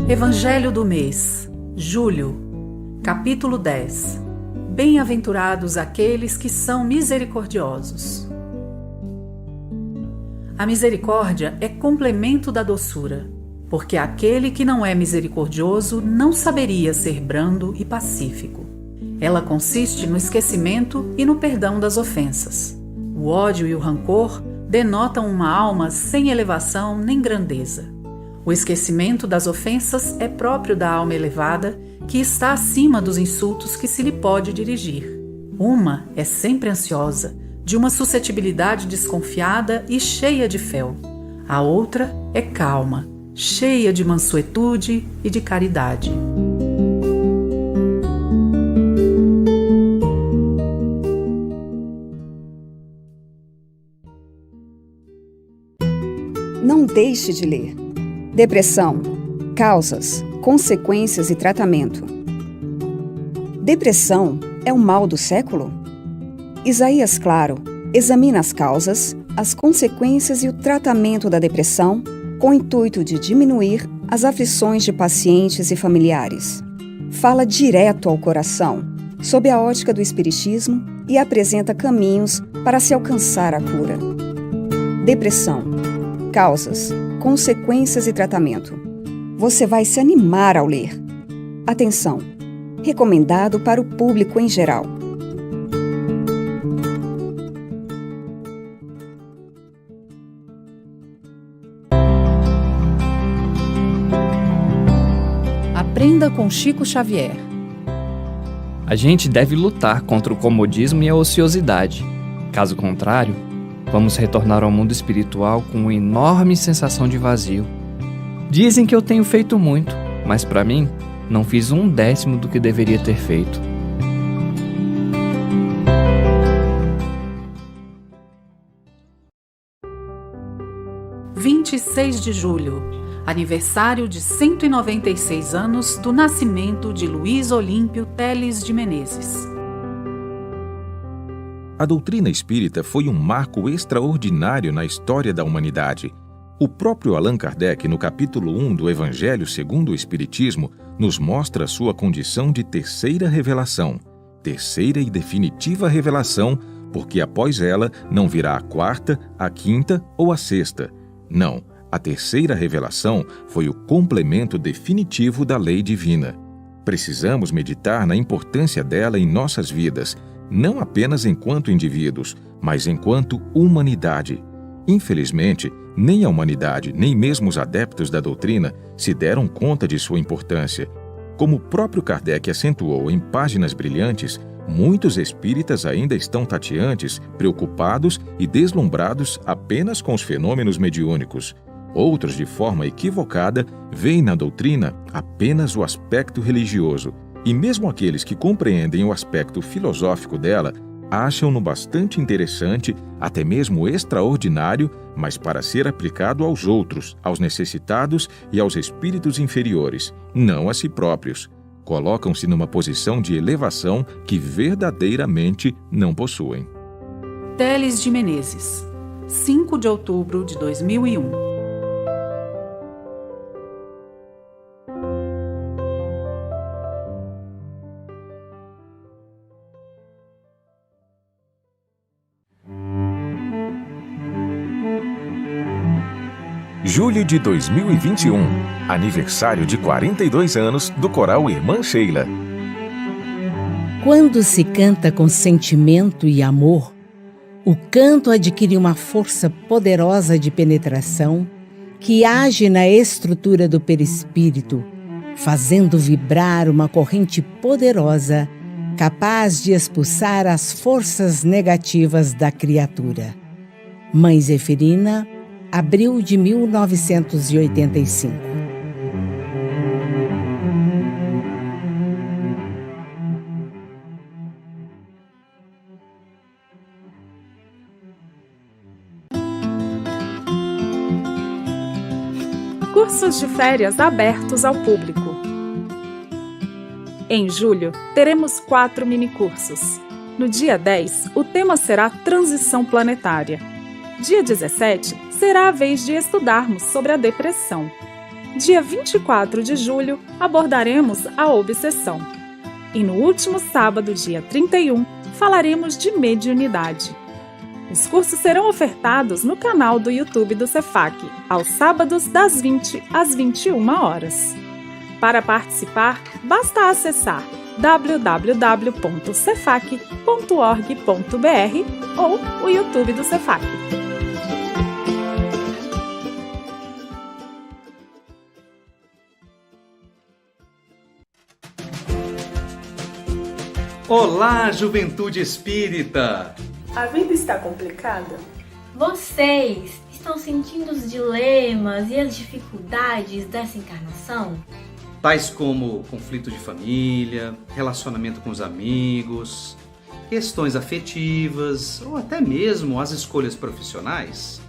Evangelho do mês, julho, capítulo 10. Bem-aventurados aqueles que são misericordiosos. A misericórdia é complemento da doçura, porque aquele que não é misericordioso não saberia ser brando e pacífico. Ela consiste no esquecimento e no perdão das ofensas. O ódio e o rancor denotam uma alma sem elevação nem grandeza. O esquecimento das ofensas é próprio da alma elevada, que está acima dos insultos que se lhe pode dirigir. Uma é sempre ansiosa, de uma suscetibilidade desconfiada e cheia de fel. A outra é calma, cheia de mansuetude e de caridade. Não deixe de ler. Depressão, causas, consequências e tratamento. Depressão é o mal do século? Isaías Claro examina as causas, as consequências e o tratamento da depressão com o intuito de diminuir as aflições de pacientes e familiares. Fala direto ao coração, sob a ótica do Espiritismo, e apresenta caminhos para se alcançar a cura. Depressão, causas, consequências e tratamento. Você vai se animar ao ler. Atenção! Recomendado para o público em geral. Aprenda com Chico Xavier. A gente deve lutar contra o comodismo e a ociosidade. Caso contrário, vamos retornar ao mundo espiritual com uma enorme sensação de vazio. Dizem que eu tenho feito muito, mas para mim, não fiz 1/10 do que deveria ter feito. – 26 de julho, aniversário de 196 anos do nascimento de Luiz Olímpio Teles de Menezes. A doutrina espírita foi um marco extraordinário na história da humanidade. O próprio Allan Kardec, no capítulo 1 do Evangelho segundo o Espiritismo, nos mostra sua condição de terceira revelação, terceira e definitiva revelação, porque após ela não virá a quarta, a quinta ou a sexta. Não, a terceira revelação foi o complemento definitivo da lei divina. Precisamos meditar na importância dela em nossas vidas, não apenas enquanto indivíduos, mas enquanto humanidade. Infelizmente, nem a humanidade, nem mesmo os adeptos da doutrina se deram conta de sua importância. Como o próprio Kardec acentuou em Páginas Brilhantes, muitos espíritas ainda estão tateantes, preocupados e deslumbrados apenas com os fenômenos mediúnicos. Outros, de forma equivocada, veem na doutrina apenas o aspecto religioso. E mesmo aqueles que compreendem o aspecto filosófico dela, acham-no bastante interessante, até mesmo extraordinário, mas para ser aplicado aos outros, aos necessitados e aos espíritos inferiores, não a si próprios. Colocam-se numa posição de elevação que verdadeiramente não possuem. Teles de Menezes, 5 de outubro de 2001. Julho de 2021, aniversário de 42 anos do Coral Irmã Sheila. Quando se canta com sentimento e amor, o canto adquire uma força poderosa de penetração que age na estrutura do perispírito, fazendo vibrar uma corrente poderosa capaz de expulsar as forças negativas da criatura. Mãe Zeferina, abril de 1985. Cursos de férias abertos ao público. Em julho, teremos 4 minicursos. No dia 10, o tema será Transição Planetária. Dia 17, será a vez de estudarmos sobre a depressão. dia 24 de julho, abordaremos a obsessão. E no último sábado, dia 31, falaremos de mediunidade. Os cursos serão ofertados no canal do YouTube do Cefac, aos sábados das 20 às 21 horas. Para participar, basta acessar www.cefac.org.br ou o YouTube do Cefac. Olá, juventude espírita! A vida está complicada? Vocês estão sentindo os dilemas e as dificuldades dessa encarnação? Tais como conflito de família, relacionamento com os amigos, questões afetivas ou até mesmo as escolhas profissionais?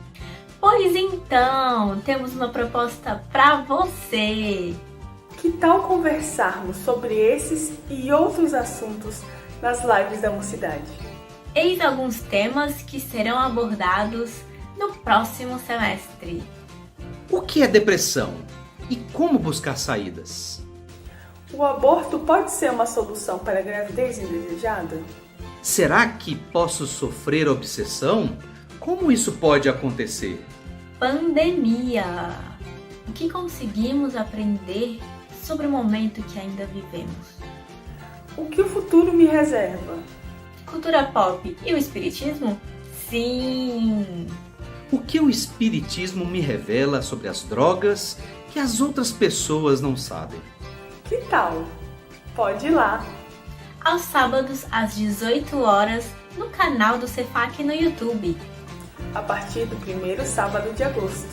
Pois então, temos uma proposta para você! Que tal conversarmos sobre esses e outros assuntos nas lives da Mocidade? Eis alguns temas que serão abordados no próximo semestre. O que é depressão? E como buscar saídas? O aborto pode ser uma solução para a gravidez indesejada? Será que posso sofrer obsessão? Como isso pode acontecer? Pandemia. O que conseguimos aprender sobre o momento que ainda vivemos? O que o futuro me reserva? Cultura pop e o espiritismo? Sim! O que o espiritismo me revela sobre as drogas que as outras pessoas não sabem? Que tal? Pode ir lá! Aos sábados, às 18 horas, no canal do Cefac no YouTube. A partir do primeiro sábado de agosto.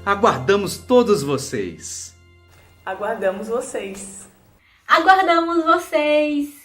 Aguardamos todos vocês! Aguardamos vocês! Aguardamos vocês!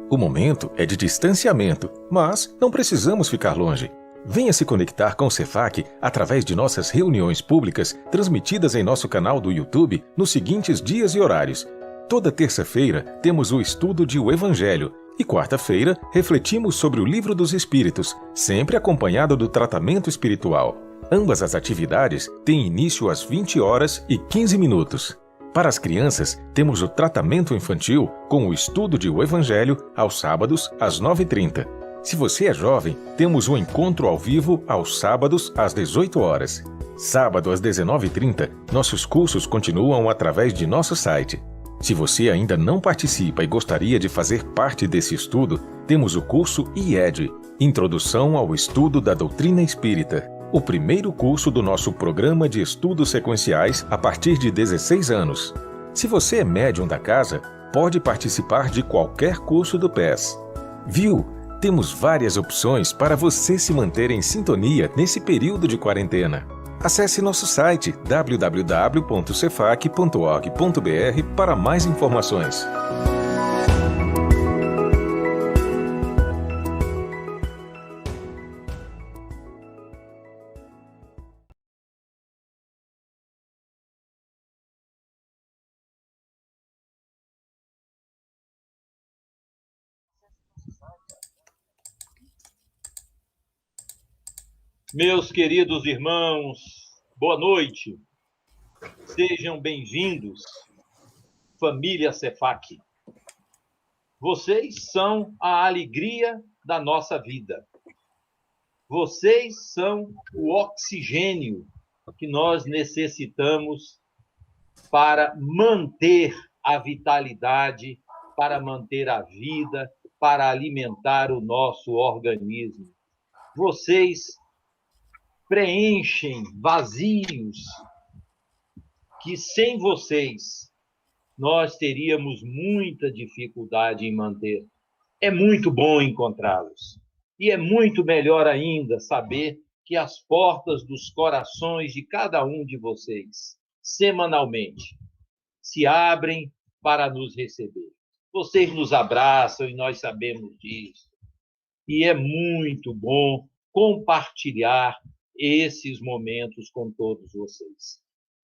O momento é de distanciamento, mas não precisamos ficar longe. Venha se conectar com o Cefac através de nossas reuniões públicas transmitidas em nosso canal do YouTube nos seguintes dias e horários. Toda terça-feira temos o estudo de O Evangelho e quarta-feira refletimos sobre o Livro dos Espíritos, sempre acompanhado do tratamento espiritual. Ambas as atividades têm início às 20 horas e 15 minutos. Para as crianças, temos o tratamento infantil com o estudo de O Evangelho aos sábados às 9h30. Se você é jovem, temos o encontro ao vivo aos sábados às 18 horas. Sábado às 19h30, nossos cursos continuam através de nosso site. Se você ainda não participa e gostaria de fazer parte desse estudo, temos o curso IED, Introdução ao Estudo da Doutrina Espírita, o primeiro curso do nosso programa de estudos sequenciais a partir de 16 anos. Se você é médium da casa, pode participar de qualquer curso do PES. Viu? Temos várias opções para você se manter em sintonia nesse período de quarentena. Acesse nosso site www.cefac.org.br para mais informações. Meus queridos irmãos, boa noite. Sejam bem-vindos, família Cefac. Vocês são a alegria da nossa vida. Vocês são o oxigênio que nós necessitamos para manter a vitalidade, para manter a vida, para alimentar o nosso organismo. Vocês preenchem vazios que sem vocês nós teríamos muita dificuldade em manter. É muito bom encontrá-los. E é muito melhor ainda saber que as portas dos corações de cada um de vocês, semanalmente, se abrem para nos receber. Vocês nos abraçam e nós sabemos disso. E é muito bom compartilhar esses momentos com todos vocês.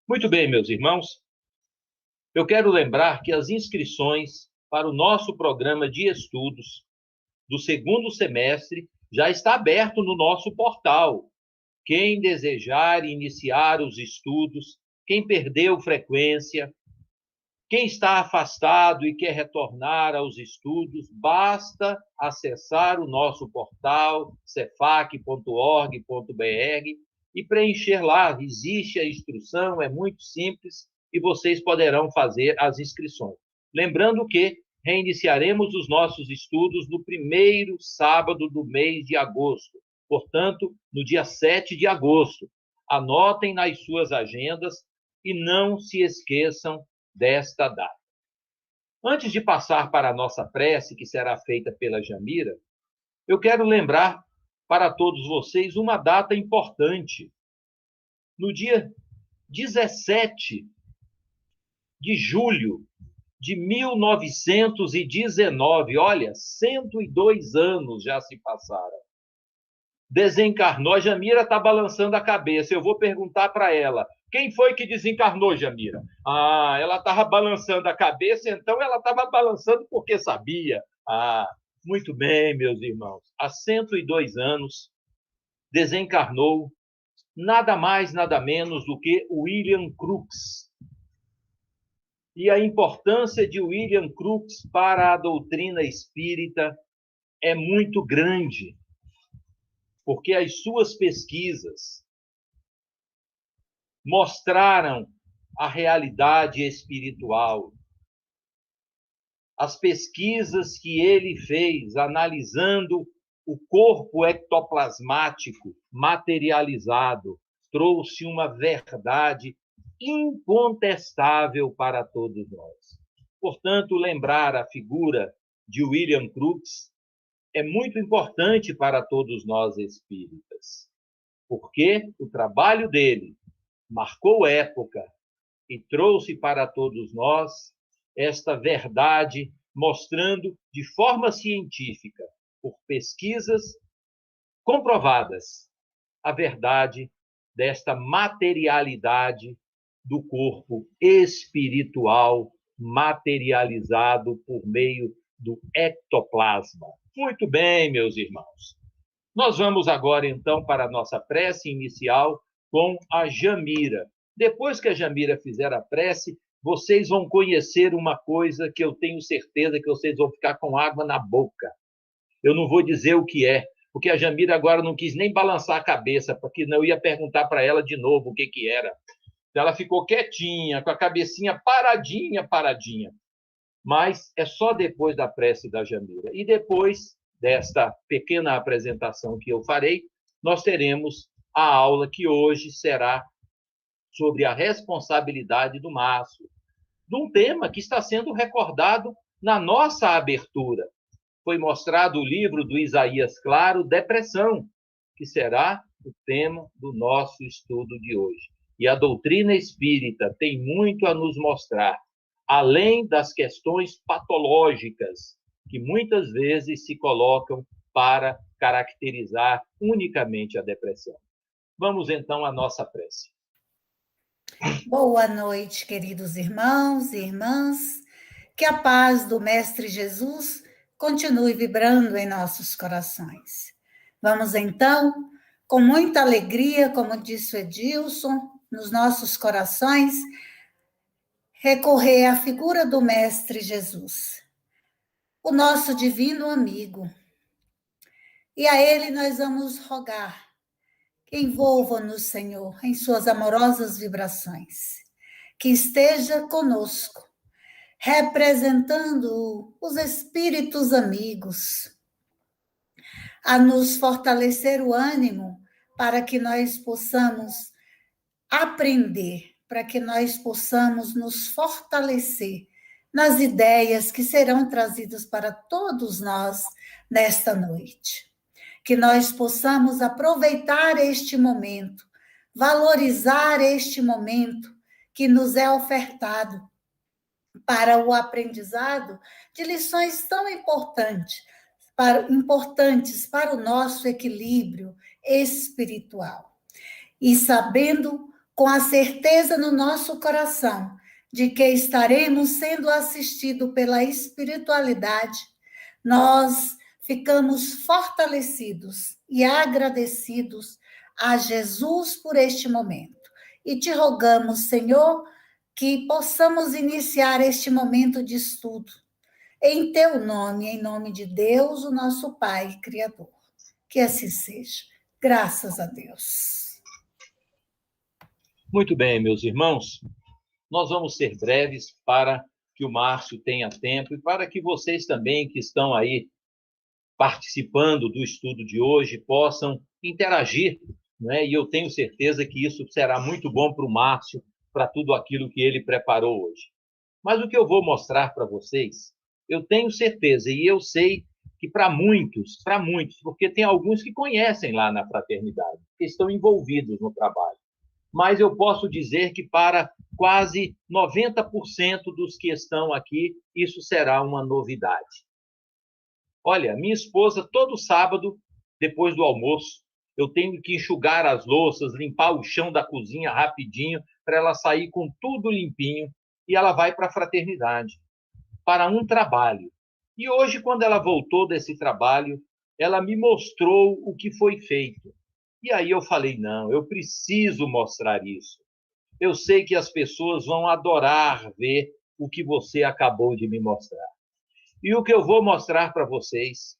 Muito bem, meus irmãos. Eu quero lembrar que as inscrições para o nosso programa de estudos do segundo semestre já está aberto no nosso portal. Quem desejar iniciar os estudos, quem perdeu frequência, quem está afastado e quer retornar aos estudos, basta acessar o nosso portal cefac.org.br e preencher lá. Existe a instrução, é muito simples e vocês poderão fazer as inscrições. Lembrando que reiniciaremos os nossos estudos no primeiro sábado do mês de agosto, portanto, no dia 7 de agosto. Anotem nas suas agendas e não se esqueçam desta data. Antes de passar para a nossa prece, que será feita pela Jamira, eu quero lembrar para todos vocês uma data importante. No dia 17 de julho de 1919, olha, 102 anos já se passaram. Desencarnou. A Jamira está balançando a cabeça. Eu vou perguntar para ela: quem foi que desencarnou, Jamira? Ah, ela estava balançando a cabeça, então ela estava balançando porque sabia. Ah, muito bem, meus irmãos. Há 102 anos desencarnou nada mais, nada menos do que William Crookes. E a importância de William Crookes para a doutrina espírita é muito grande, porque as suas pesquisas mostraram a realidade espiritual. As pesquisas que ele fez analisando o corpo ectoplasmático materializado trouxe uma verdade incontestável para todos nós. Portanto, lembrar a figura de William Crookes é muito importante para todos nós espíritas, porque o trabalho dele marcou época e trouxe para todos nós esta verdade, mostrando de forma científica, por pesquisas comprovadas, a verdade desta materialidade do corpo espiritual materializado por meio do ectoplasma. Muito bem, meus irmãos. Nós vamos agora, então, para a nossa prece inicial com a Jamira. Depois que a Jamira fizer a prece, vocês vão conhecer uma coisa que eu tenho certeza que vocês vão ficar com água na boca. Eu não vou dizer o que é, porque a Jamira agora não quis nem balançar a cabeça, porque não ia perguntar para ela de novo o que era. Ela ficou quietinha, com a cabecinha paradinha. Mas é só depois da prece da Jamira. E depois desta pequena apresentação que eu farei, nós teremos a aula que hoje será sobre a responsabilidade do maço, de um tema que está sendo recordado na nossa abertura. Foi mostrado o livro do Isaías Claro, Depressão, que será o tema do nosso estudo de hoje. E a doutrina espírita tem muito a nos mostrar, além das questões patológicas que muitas vezes se colocam para caracterizar unicamente a depressão. Vamos então à nossa prece. Boa noite, queridos irmãos e irmãs. Que a paz do Mestre Jesus continue vibrando em nossos corações. Vamos então, com muita alegria, como disse o Edilson, nos nossos corações, recorrer à figura do Mestre Jesus, o nosso divino amigo. E a ele nós vamos rogar que envolva-nos, Senhor, em suas amorosas vibrações, que esteja conosco, representando os espíritos amigos, a nos fortalecer o ânimo para que nós possamos aprender, para que nós possamos nos fortalecer nas ideias que serão trazidas para todos nós nesta noite. Que nós possamos aproveitar este momento, valorizar este momento que nos é ofertado para o aprendizado de lições tão importantes para o nosso equilíbrio espiritual. E sabendo, com a certeza no nosso coração, de que estaremos sendo assistidos pela espiritualidade, nós ficamos fortalecidos e agradecidos a Jesus por este momento. E te rogamos, Senhor, que possamos iniciar este momento de estudo em teu nome, em nome de Deus, o nosso Pai Criador. Que assim seja. Graças a Deus. Muito bem, meus irmãos. Nós vamos ser breves para que o Márcio tenha tempo e para que vocês também que estão aí participando do estudo de hoje possam interagir, né? E eu tenho certeza que isso será muito bom para o Márcio, para tudo aquilo que ele preparou hoje. Mas o que eu vou mostrar para vocês, eu tenho certeza, e eu sei que para muitos, porque tem alguns que conhecem lá na fraternidade, que estão envolvidos no trabalho. Mas eu posso dizer que para quase 90% dos que estão aqui, isso será uma novidade. Olha, minha esposa, todo sábado, depois do almoço, eu tenho que enxugar as louças, limpar o chão da cozinha rapidinho, para ela sair com tudo limpinho, e ela vai para a fraternidade, para um trabalho. E hoje, quando ela voltou desse trabalho, ela me mostrou o que foi feito. E aí eu falei, não, eu preciso mostrar isso. Eu sei que as pessoas vão adorar ver o que você acabou de me mostrar. E o que eu vou mostrar para vocês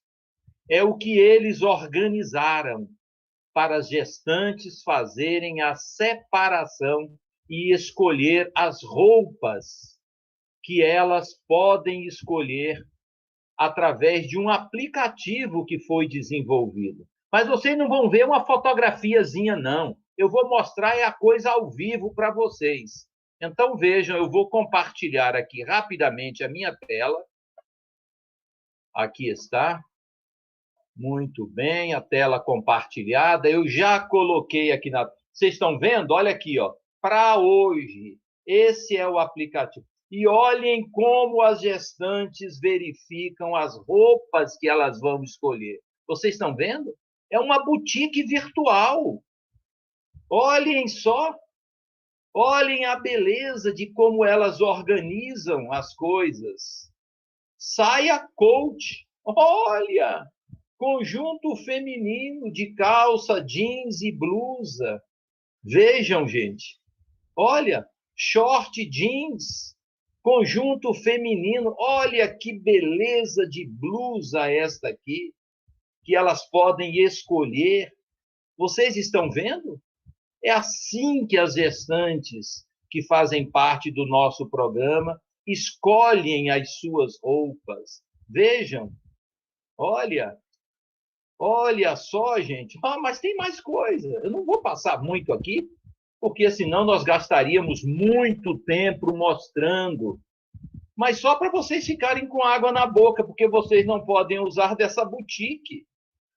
é o que eles organizaram para as gestantes fazerem a separação e escolher as roupas que elas podem escolher através de um aplicativo que foi desenvolvido. Mas vocês não vão ver uma fotografiazinha, não. Eu vou mostrar a coisa ao vivo para vocês. Então, vejam, eu vou compartilhar aqui rapidamente a minha tela. Aqui está. Muito bem, a tela compartilhada. Eu já coloquei aqui na... Vocês estão vendo? Olha aqui, ó. Para hoje, esse é o aplicativo. E olhem como as gestantes verificam as roupas que elas vão escolher. Vocês estão vendo? É uma boutique virtual. Olhem só. Olhem a beleza de como elas organizam as coisas. Saia coach. Olha! Conjunto feminino de calça, jeans e blusa. Vejam, gente. Olha, short jeans, conjunto feminino. Olha que beleza de blusa esta aqui, que elas podem escolher. Vocês estão vendo? É assim que as gestantes que fazem parte do nosso programa escolhem as suas roupas. Vejam. Olha só, gente. Mas tem mais coisa. Eu não vou passar muito aqui, porque senão nós gastaríamos muito tempo mostrando. Mas só para vocês ficarem com água na boca, porque vocês não podem usar dessa boutique,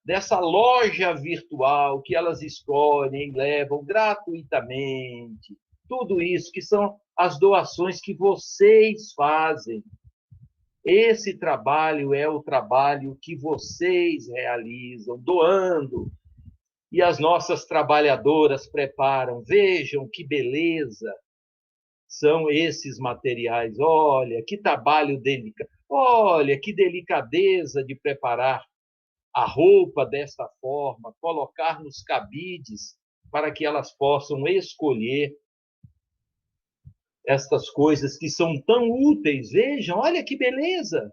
dessa loja virtual que elas escolhem e levam gratuitamente. Tudo isso que são as doações que vocês fazem. Esse trabalho é o trabalho que vocês realizam, doando. E as nossas trabalhadoras preparam. Vejam que beleza são esses materiais. Olha, que trabalho delicado. Olha, que delicadeza de preparar a roupa desta forma, colocar nos cabides para que elas possam escolher estas coisas que são tão úteis. Vejam, olha que beleza.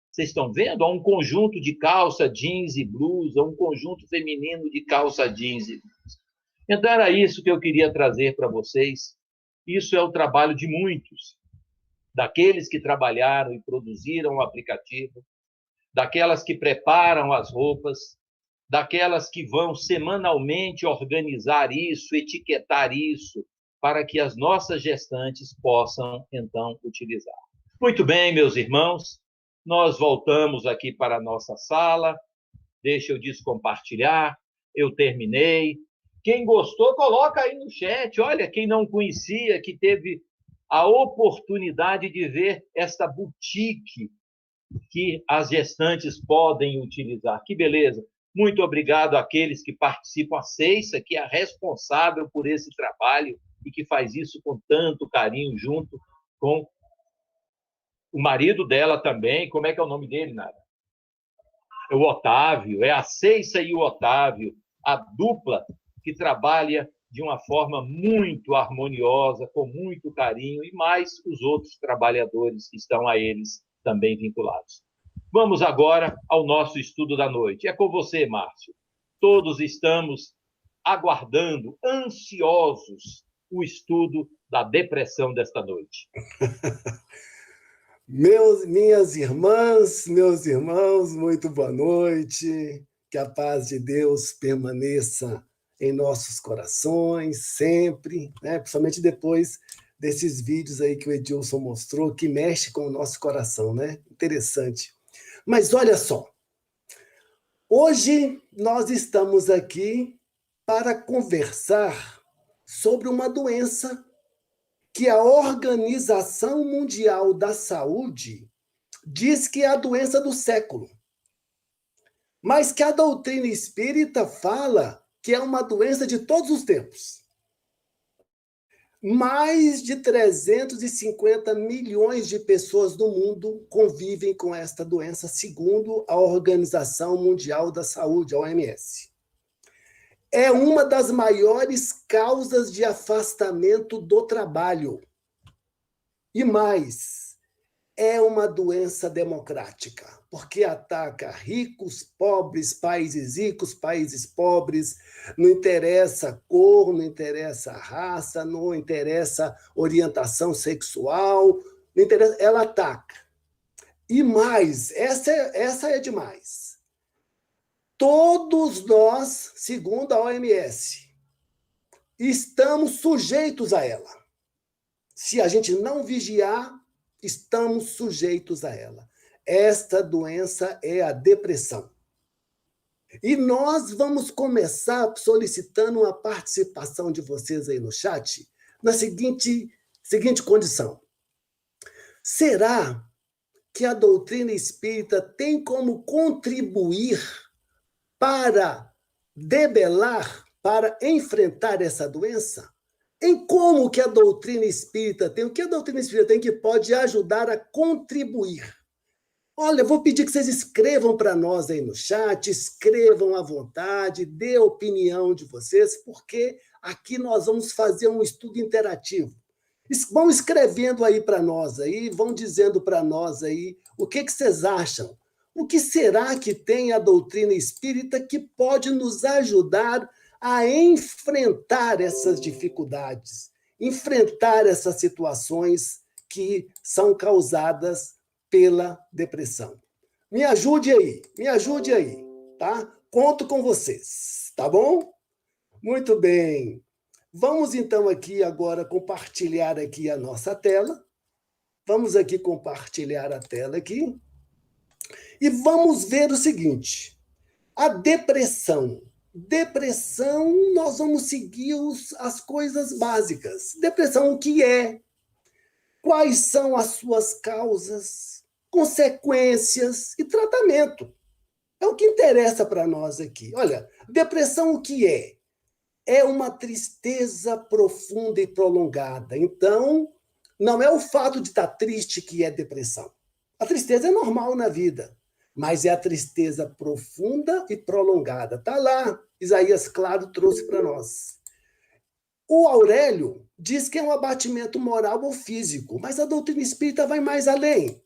Vocês estão vendo? Há um conjunto de calça, jeans e blusa, um conjunto feminino de calça, jeans e blusa. Então, era isso que eu queria trazer para vocês. Isso é o trabalho de muitos, daqueles que trabalharam e produziram o aplicativo, daquelas que preparam as roupas, daquelas que vão semanalmente organizar isso, etiquetar isso, para que as nossas gestantes possam, então, utilizar. Muito bem, meus irmãos, nós voltamos aqui para a nossa sala. Deixa eu descompartilhar. Eu terminei. Quem gostou, coloca aí no chat. Olha, quem não conhecia, que teve a oportunidade de ver esta boutique que as gestantes podem utilizar. Que beleza! Muito obrigado àqueles que participam. A Ceissa, que é a responsável por esse trabalho, e que faz isso com tanto carinho, junto com o marido dela também. Como é que é o nome dele, Nara? o Otávio, é a Ceissa e o Otávio, a dupla que trabalha de uma forma muito harmoniosa, com muito carinho, e mais os outros trabalhadores que estão a eles também vinculados. Vamos agora ao nosso estudo da noite. É com você, Márcio. Todos estamos aguardando, ansiosos, o estudo da depressão desta noite. Minhas irmãs, meus irmãos, muito boa noite. Que a paz de Deus permaneça em nossos corações, sempre, né? Principalmente depois desses vídeos aí que o Edilson mostrou, que mexe com o nosso coração, né? Interessante. Mas olha só, hoje nós estamos aqui para conversar sobre uma doença que a Organização Mundial da Saúde diz que é a doença do século, mas que a doutrina espírita fala que é uma doença de todos os tempos. Mais de 350 milhões de pessoas no mundo convivem com esta doença, segundo a Organização Mundial da Saúde, a OMS. É uma das maiores causas de afastamento do trabalho. E mais, é uma doença democrática, porque ataca ricos, pobres, países ricos, países pobres, não interessa cor, não interessa raça, não interessa orientação sexual, não interessa, ela ataca. E mais, essa é demais. Todos nós, segundo a OMS, estamos sujeitos a ela. Se a gente não vigiar, estamos sujeitos a ela. Esta doença é a depressão. E nós vamos começar solicitando a participação de vocês aí no chat, na seguinte condição. Será que a doutrina espírita tem como contribuir para debelar, para enfrentar essa doença? Em como que a doutrina espírita tem, o que a doutrina espírita tem que pode ajudar a contribuir? Olha, vou pedir que vocês escrevam para nós aí no chat, escrevam à vontade, dê a opinião de vocês, porque aqui nós vamos fazer um estudo interativo. Vão escrevendo aí para nós aí, vão dizendo para nós aí o que vocês acham. O que será que tem a doutrina espírita que pode nos ajudar a enfrentar essas dificuldades, enfrentar essas situações que são causadas pela depressão? Me ajude aí, tá? Conto com vocês, tá bom? Muito bem. Vamos então aqui agora compartilhar aqui a nossa tela. Vamos aqui compartilhar a tela aqui. E vamos ver o seguinte, a depressão. Depressão, nós vamos seguir as coisas básicas. Depressão, o que é? Quais são as suas causas, consequências e tratamento? É o que interessa para nós aqui. Olha, depressão, o que é? É uma tristeza profunda e prolongada. Então, não é o fato de estar triste que é depressão. A tristeza é normal na vida, mas é a tristeza profunda e prolongada. Está lá, Isaías Claro trouxe para nós. O Aurélio diz que é um abatimento moral ou físico, mas a doutrina espírita vai mais além.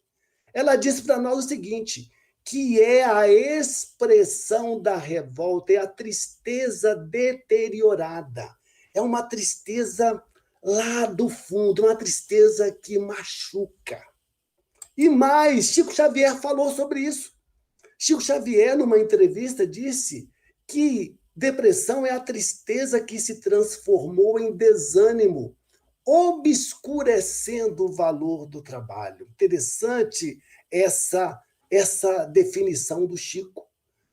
Ela diz para nós o seguinte, que é a expressão da revolta, é a tristeza deteriorada. É uma tristeza lá do fundo, uma tristeza que machuca. E mais, Chico Xavier falou sobre isso. Chico Xavier, numa entrevista, disse que depressão é a tristeza que se transformou em desânimo, obscurecendo o valor do trabalho. Interessante essa definição do Chico.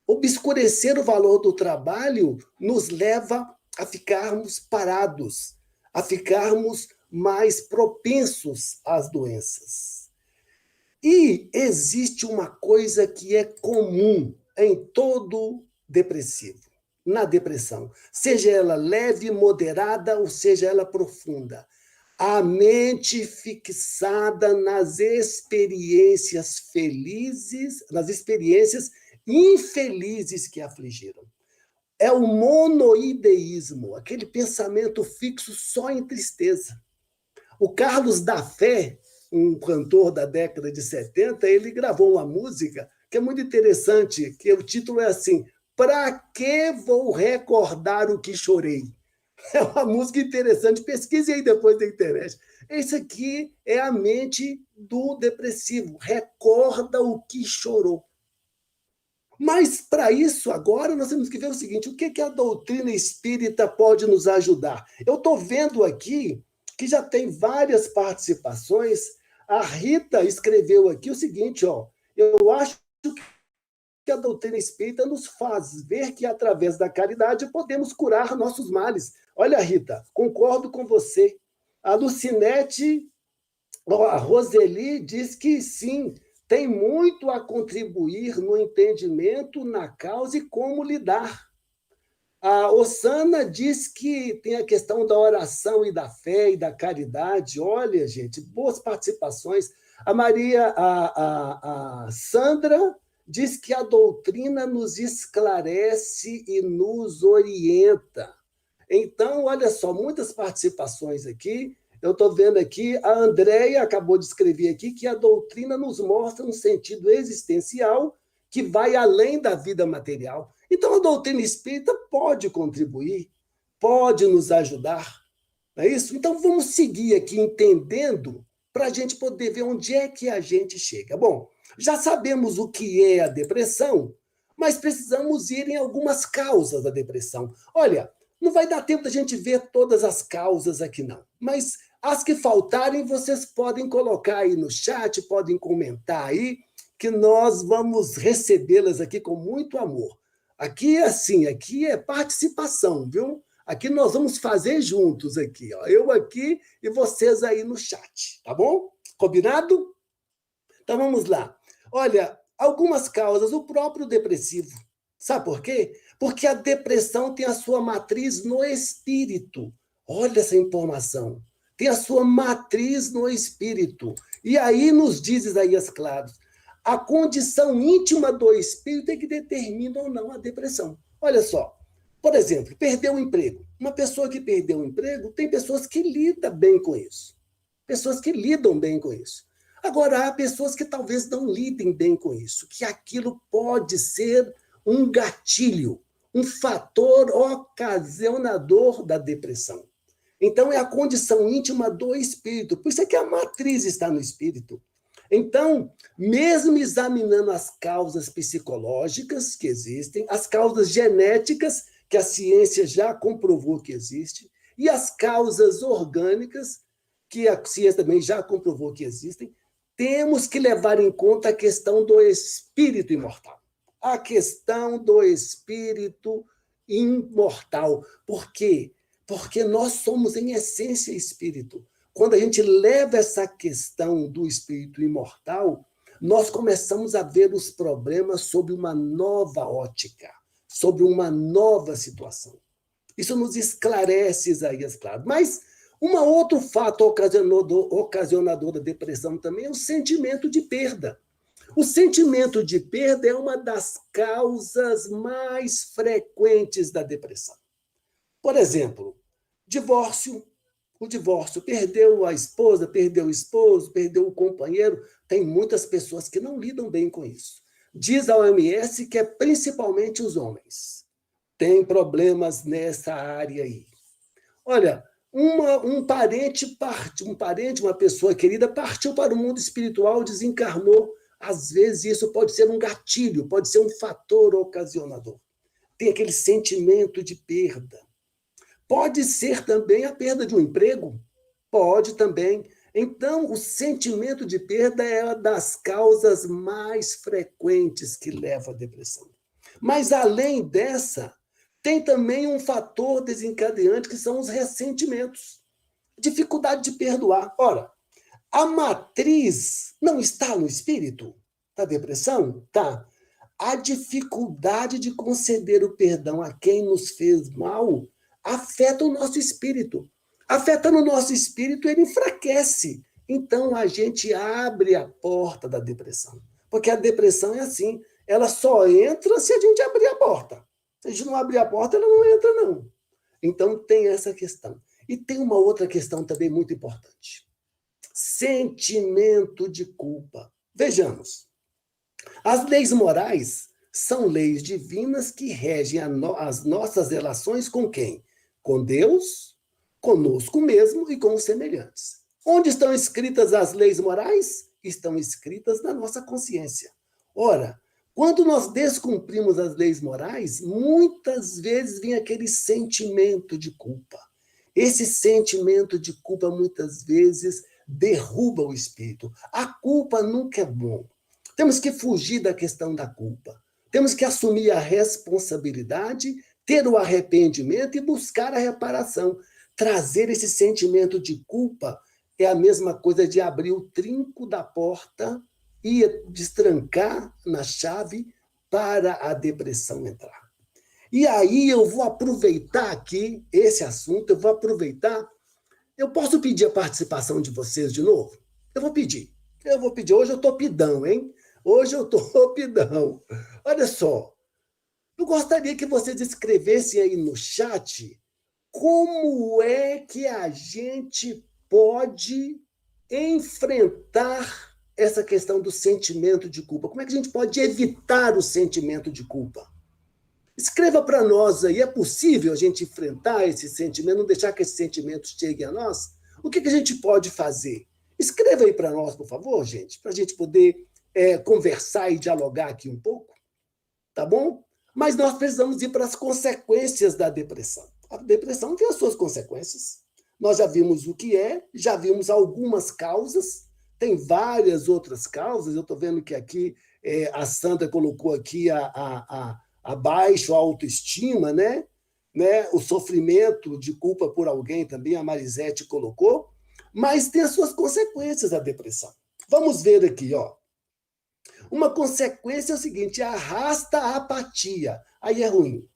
Obscurecer o valor do trabalho nos leva a ficarmos parados, a ficarmos mais propensos às doenças. E existe uma coisa que é comum em todo depressivo, na depressão, seja ela leve, moderada ou seja ela profunda. A mente fixada nas experiências felizes, nas experiências infelizes que afligiram. É o monoideísmo, aquele pensamento fixo só em tristeza. O Carlos da Fé, um cantor da década de 70, ele gravou uma música que é muito interessante, que o título é assim: Pra que vou recordar o que chorei? É uma música interessante, pesquise aí depois da internet. Esse aqui é a mente do depressivo, recorda o que chorou. Mas, para isso, agora, nós temos que ver o seguinte: o que a doutrina espírita pode nos ajudar? Eu estou vendo aqui que já tem várias participações. A Rita escreveu aqui o seguinte, ó: eu acho que a doutrina espírita nos faz ver que, através da caridade, podemos curar nossos males. Olha, Rita, concordo com você. A Lucinete, a Roseli diz que sim, tem muito a contribuir no entendimento, na causa e como lidar. A Osana diz que tem a questão da oração e da fé e da caridade. Olha, gente, boas participações. A Maria, a Sandra diz que a doutrina nos esclarece e nos orienta. Então, olha só, muitas participações aqui. Eu estou vendo aqui, a Andréia acabou de escrever aqui que a doutrina nos mostra um sentido existencial que vai além da vida material. Então, a doutrina espírita pode contribuir, pode nos ajudar, não é isso? Então, vamos seguir aqui entendendo para a gente poder ver onde é que a gente chega. Bom, já sabemos o que é a depressão, mas precisamos ir em algumas causas da depressão. Olha, não vai dar tempo da gente ver todas as causas aqui, não, mas as que faltarem, vocês podem colocar aí no chat, podem comentar aí, que nós vamos recebê-las aqui com muito amor. Aqui é assim, aqui é participação, viu? Aqui nós vamos fazer juntos aqui, ó. Eu aqui e vocês aí no chat, tá bom? Combinado? Então vamos lá. Olha, algumas causas, o próprio depressivo. Sabe por quê? Porque a depressão tem a sua matriz no espírito. Olha essa informação. Tem a sua matriz no espírito. E aí nos diz Isaías Claros, a condição íntima do espírito é que determina ou não a depressão. Olha só, por exemplo, perder um emprego. Uma pessoa que perdeu um emprego, tem pessoas que lidam bem com isso. Pessoas que lidam bem com isso. Agora, há pessoas que talvez não lidem bem com isso, que aquilo pode ser um gatilho, um fator ocasionador da depressão. Então, é a condição íntima do espírito. Por isso é que a matriz está no espírito. Então, mesmo examinando as causas psicológicas que existem, as causas genéticas, que a ciência já comprovou que existem, e as causas orgânicas, que a ciência também já comprovou que existem, temos que levar em conta a questão do espírito imortal. A questão do espírito imortal. Por quê? Porque nós somos, em essência, espírito. Quando a gente leva essa questão do espírito imortal, nós começamos a ver os problemas sob uma nova ótica, sob uma nova situação. Isso nos esclarece, Isaías Claro. Mas um outro fato ocasionador da depressão também é o sentimento de perda. O sentimento de perda é uma das causas mais frequentes da depressão. Por exemplo, divórcio. O divórcio, perdeu a esposa, perdeu o esposo, perdeu o companheiro. Tem muitas pessoas que não lidam bem com isso. Diz a OMS que é principalmente os homens. Tem problemas nessa área aí. Olha, um parente, uma pessoa querida, partiu para o mundo espiritual, desencarnou. Às vezes isso pode ser um gatilho, pode ser um fator ocasionador. Tem aquele sentimento de perda. Pode ser também a perda de um emprego? Pode também. Então, o sentimento de perda é uma das causas mais frequentes que leva à depressão. Mas, além dessa, tem também um fator desencadeante, que são os ressentimentos. Dificuldade de perdoar. Ora, a matriz não está no espírito da depressão? Tá. A dificuldade de conceder o perdão a quem nos fez mal afeta o nosso espírito. Afetando o nosso espírito, ele enfraquece. Então, a gente abre a porta da depressão. Porque a depressão é assim, ela só entra se a gente abrir a porta. Se a gente não abrir a porta, ela não entra, não. Então, tem essa questão. E tem uma outra questão também muito importante. Sentimento de culpa. Vejamos. As leis morais são leis divinas que regem as nossas relações com quem? Com Deus, conosco mesmo e com os semelhantes. Onde estão escritas as leis morais? Estão escritas na nossa consciência. Ora, quando nós descumprimos as leis morais, muitas vezes vem aquele sentimento de culpa. Esse sentimento de culpa, muitas vezes, derruba o espírito. A culpa nunca é bom. Temos que fugir da questão da culpa. Temos que assumir a responsabilidade, ter o arrependimento e buscar a reparação. Trazer esse sentimento de culpa é a mesma coisa de abrir o trinco da porta e destrancar na chave para a depressão entrar. E aí eu vou aproveitar aqui esse assunto, eu posso pedir a participação de vocês de novo? Eu vou pedir. Hoje eu estou pidão, hein? Hoje eu estou pidão. Olha só, eu gostaria que vocês escrevessem aí no chat como é que a gente pode enfrentar essa questão do sentimento de culpa. Como é que a gente pode evitar o sentimento de culpa? Escreva para nós aí, é possível a gente enfrentar esse sentimento, não deixar que esse sentimento chegue a nós? O que a gente pode fazer? Escreva aí para nós, por favor, gente, para a gente poder conversar e dialogar aqui um pouco, tá bom? Mas nós precisamos ir para as consequências da depressão. A depressão tem as suas consequências. Nós já vimos o que é, já vimos algumas causas, tem várias outras causas. Eu estou vendo que aqui a Sandra colocou aqui a baixa autoestima, né? O sofrimento de culpa por alguém também, a Marisete colocou, mas tem as suas consequências a depressão. Vamos ver aqui, ó. Uma consequência é o seguinte, arrasta a apatia. Aí é ruim.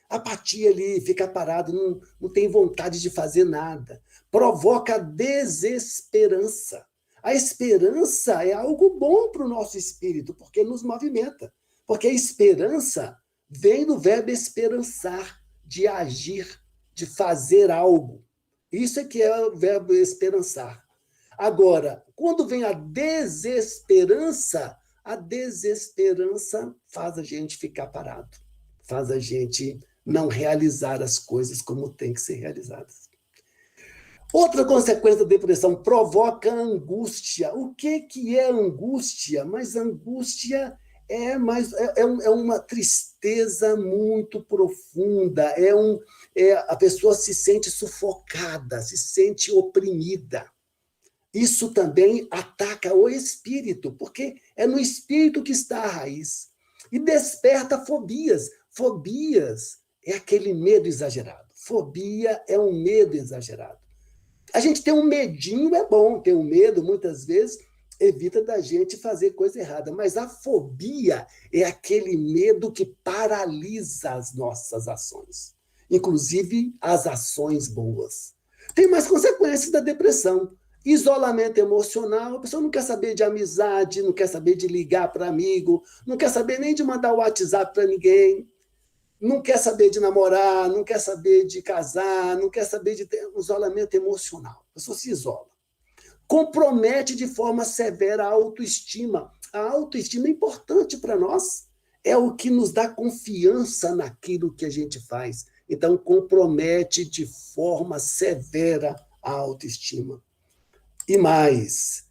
Apatia ali, fica parado, não tem vontade de fazer nada. Provoca desesperança. A esperança é algo bom para o nosso espírito, porque nos movimenta. Porque a esperança vem do verbo esperançar, de agir, de fazer algo. Isso é que é o verbo esperançar. Agora, quando vem a desesperança faz a gente ficar parado, faz a gente não realizar as coisas como tem que ser realizadas. Outra consequência da depressão, provoca angústia. O que é angústia? Mas angústia é uma tristeza muito profunda, a pessoa se sente sufocada, se sente oprimida. Isso também ataca o espírito, porque é no espírito que está a raiz. E desperta fobias. Fobias é aquele medo exagerado. Fobia é um medo exagerado. A gente tem um medinho, é bom ter um medo, muitas vezes evita da gente fazer coisa errada, mas a fobia é aquele medo que paralisa as nossas ações, inclusive as ações boas. Tem mais consequências da depressão. Isolamento emocional, a pessoa não quer saber de amizade, não quer saber de ligar para amigo, não quer saber nem de mandar o WhatsApp para ninguém, não quer saber de namorar, não quer saber de casar, não quer saber de ter um isolamento emocional. A pessoa se isola. Compromete de forma severa a autoestima. A autoestima é importante para nós, é o que nos dá confiança naquilo que a gente faz. Então, compromete de forma severa a autoestima. E mais,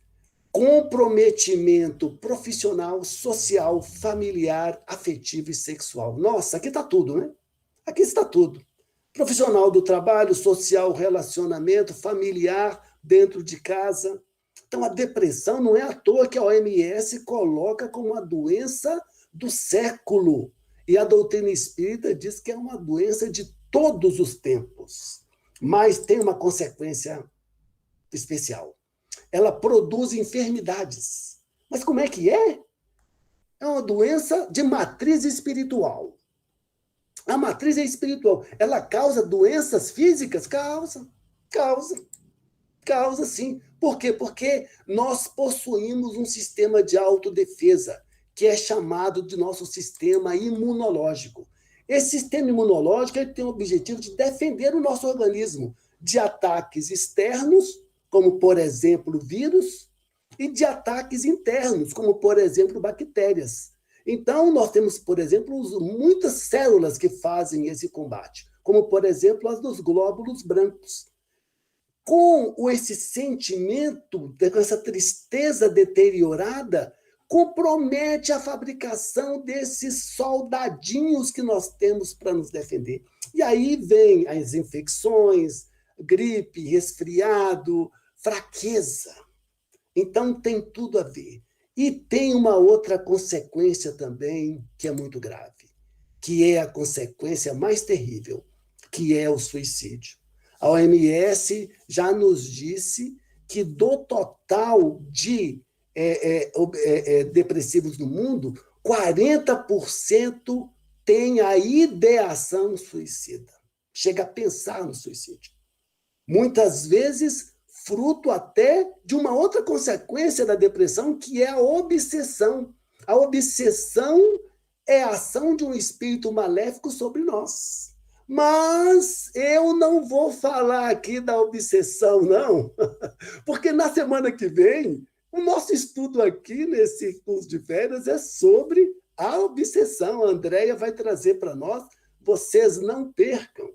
comprometimento profissional, social, familiar, afetivo e sexual. Nossa, aqui está tudo, né? Aqui está tudo. Profissional do trabalho, social, relacionamento, familiar, dentro de casa. Então, a depressão não é à toa que a OMS coloca como uma doença do século. E a doutrina espírita diz que é uma doença de todos os tempos. Mas tem uma consequência especial. Ela produz enfermidades. Mas como é que é? É uma doença de matriz espiritual. A matriz é espiritual. Ela causa doenças físicas? Causa sim. Por quê? Porque nós possuímos um sistema de autodefesa que é chamado de nosso sistema imunológico. Esse sistema imunológico ele tem o objetivo de defender o nosso organismo de ataques externos, como, por exemplo, vírus, e de ataques internos, como, por exemplo, bactérias. Então, nós temos, por exemplo, muitas células que fazem esse combate, como, por exemplo, as dos glóbulos brancos. Com esse sentimento, com essa tristeza deteriorada, compromete a fabricação desses soldadinhos que nós temos para nos defender. E aí vem as infecções, gripe, resfriado, fraqueza. Então, tem tudo a ver. E tem uma outra consequência também que é muito grave, que é a consequência mais terrível, que é o suicídio. A OMS já nos disse que do total de depressivos no mundo, 40% tem a ideação suicida. Chega a pensar no suicídio. Muitas vezes, fruto até de uma outra consequência da depressão, que é a obsessão. A obsessão é a ação de um espírito maléfico sobre nós. Mas eu não vou falar aqui da obsessão, não, porque na semana que vem, o nosso estudo aqui nesse curso de férias é sobre a obsessão. A Andréia vai trazer para nós. Vocês não percam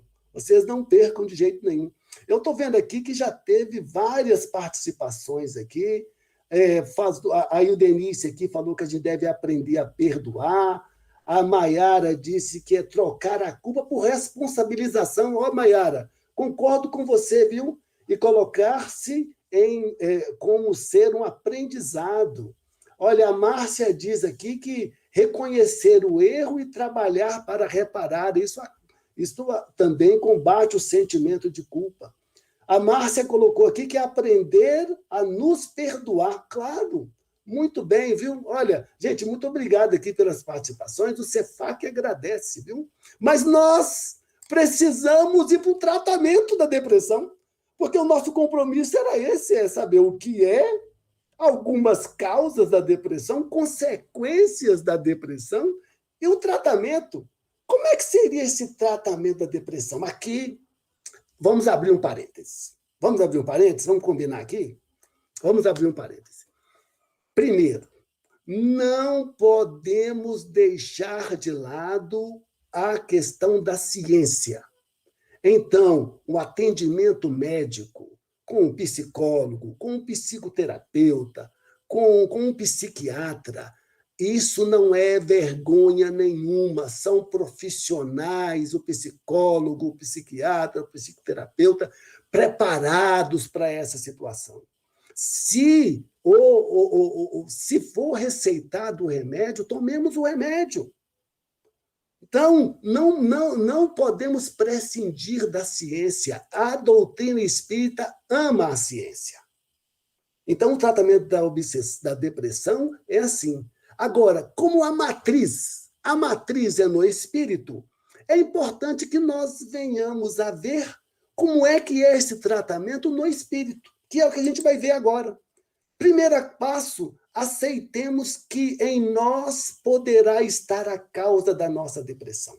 de jeito nenhum. Eu estou vendo aqui que já teve várias participações aqui. A Ildenice aqui falou que a gente deve aprender a perdoar. A Maiara disse que é trocar a culpa por responsabilização. Ó, Maiara, concordo com você, viu? E colocar-se como ser um aprendizado. Olha, a Márcia diz aqui que reconhecer o erro e trabalhar para reparar, isso também combate o sentimento de culpa. A Márcia colocou aqui que é aprender a nos perdoar. Claro, muito bem, viu? Olha, gente, muito obrigado aqui pelas participações. O Cefac agradece, viu? Mas nós precisamos ir para o tratamento da depressão, porque o nosso compromisso era esse, é saber o que é, algumas causas da depressão, consequências da depressão e o tratamento. Como é que seria esse tratamento da depressão? Aqui, vamos abrir um parênteses. Vamos combinar aqui? Vamos abrir um parênteses. Primeiro, não podemos deixar de lado a questão da ciência. Então, o atendimento médico com um psicólogo, com um psicoterapeuta, com um psiquiatra, isso não é vergonha nenhuma. São profissionais, o psicólogo, o psiquiatra, o psicoterapeuta, preparados para essa situação. Se for receitado o remédio, tomemos o remédio. Então, não podemos prescindir da ciência. A doutrina espírita ama a ciência. Então, o tratamento da depressão é assim. Agora, como a matriz é no espírito, é importante que nós venhamos a ver como é que é esse tratamento no espírito, que é o que a gente vai ver agora. Primeiro passo, aceitemos que em nós poderá estar a causa da nossa depressão.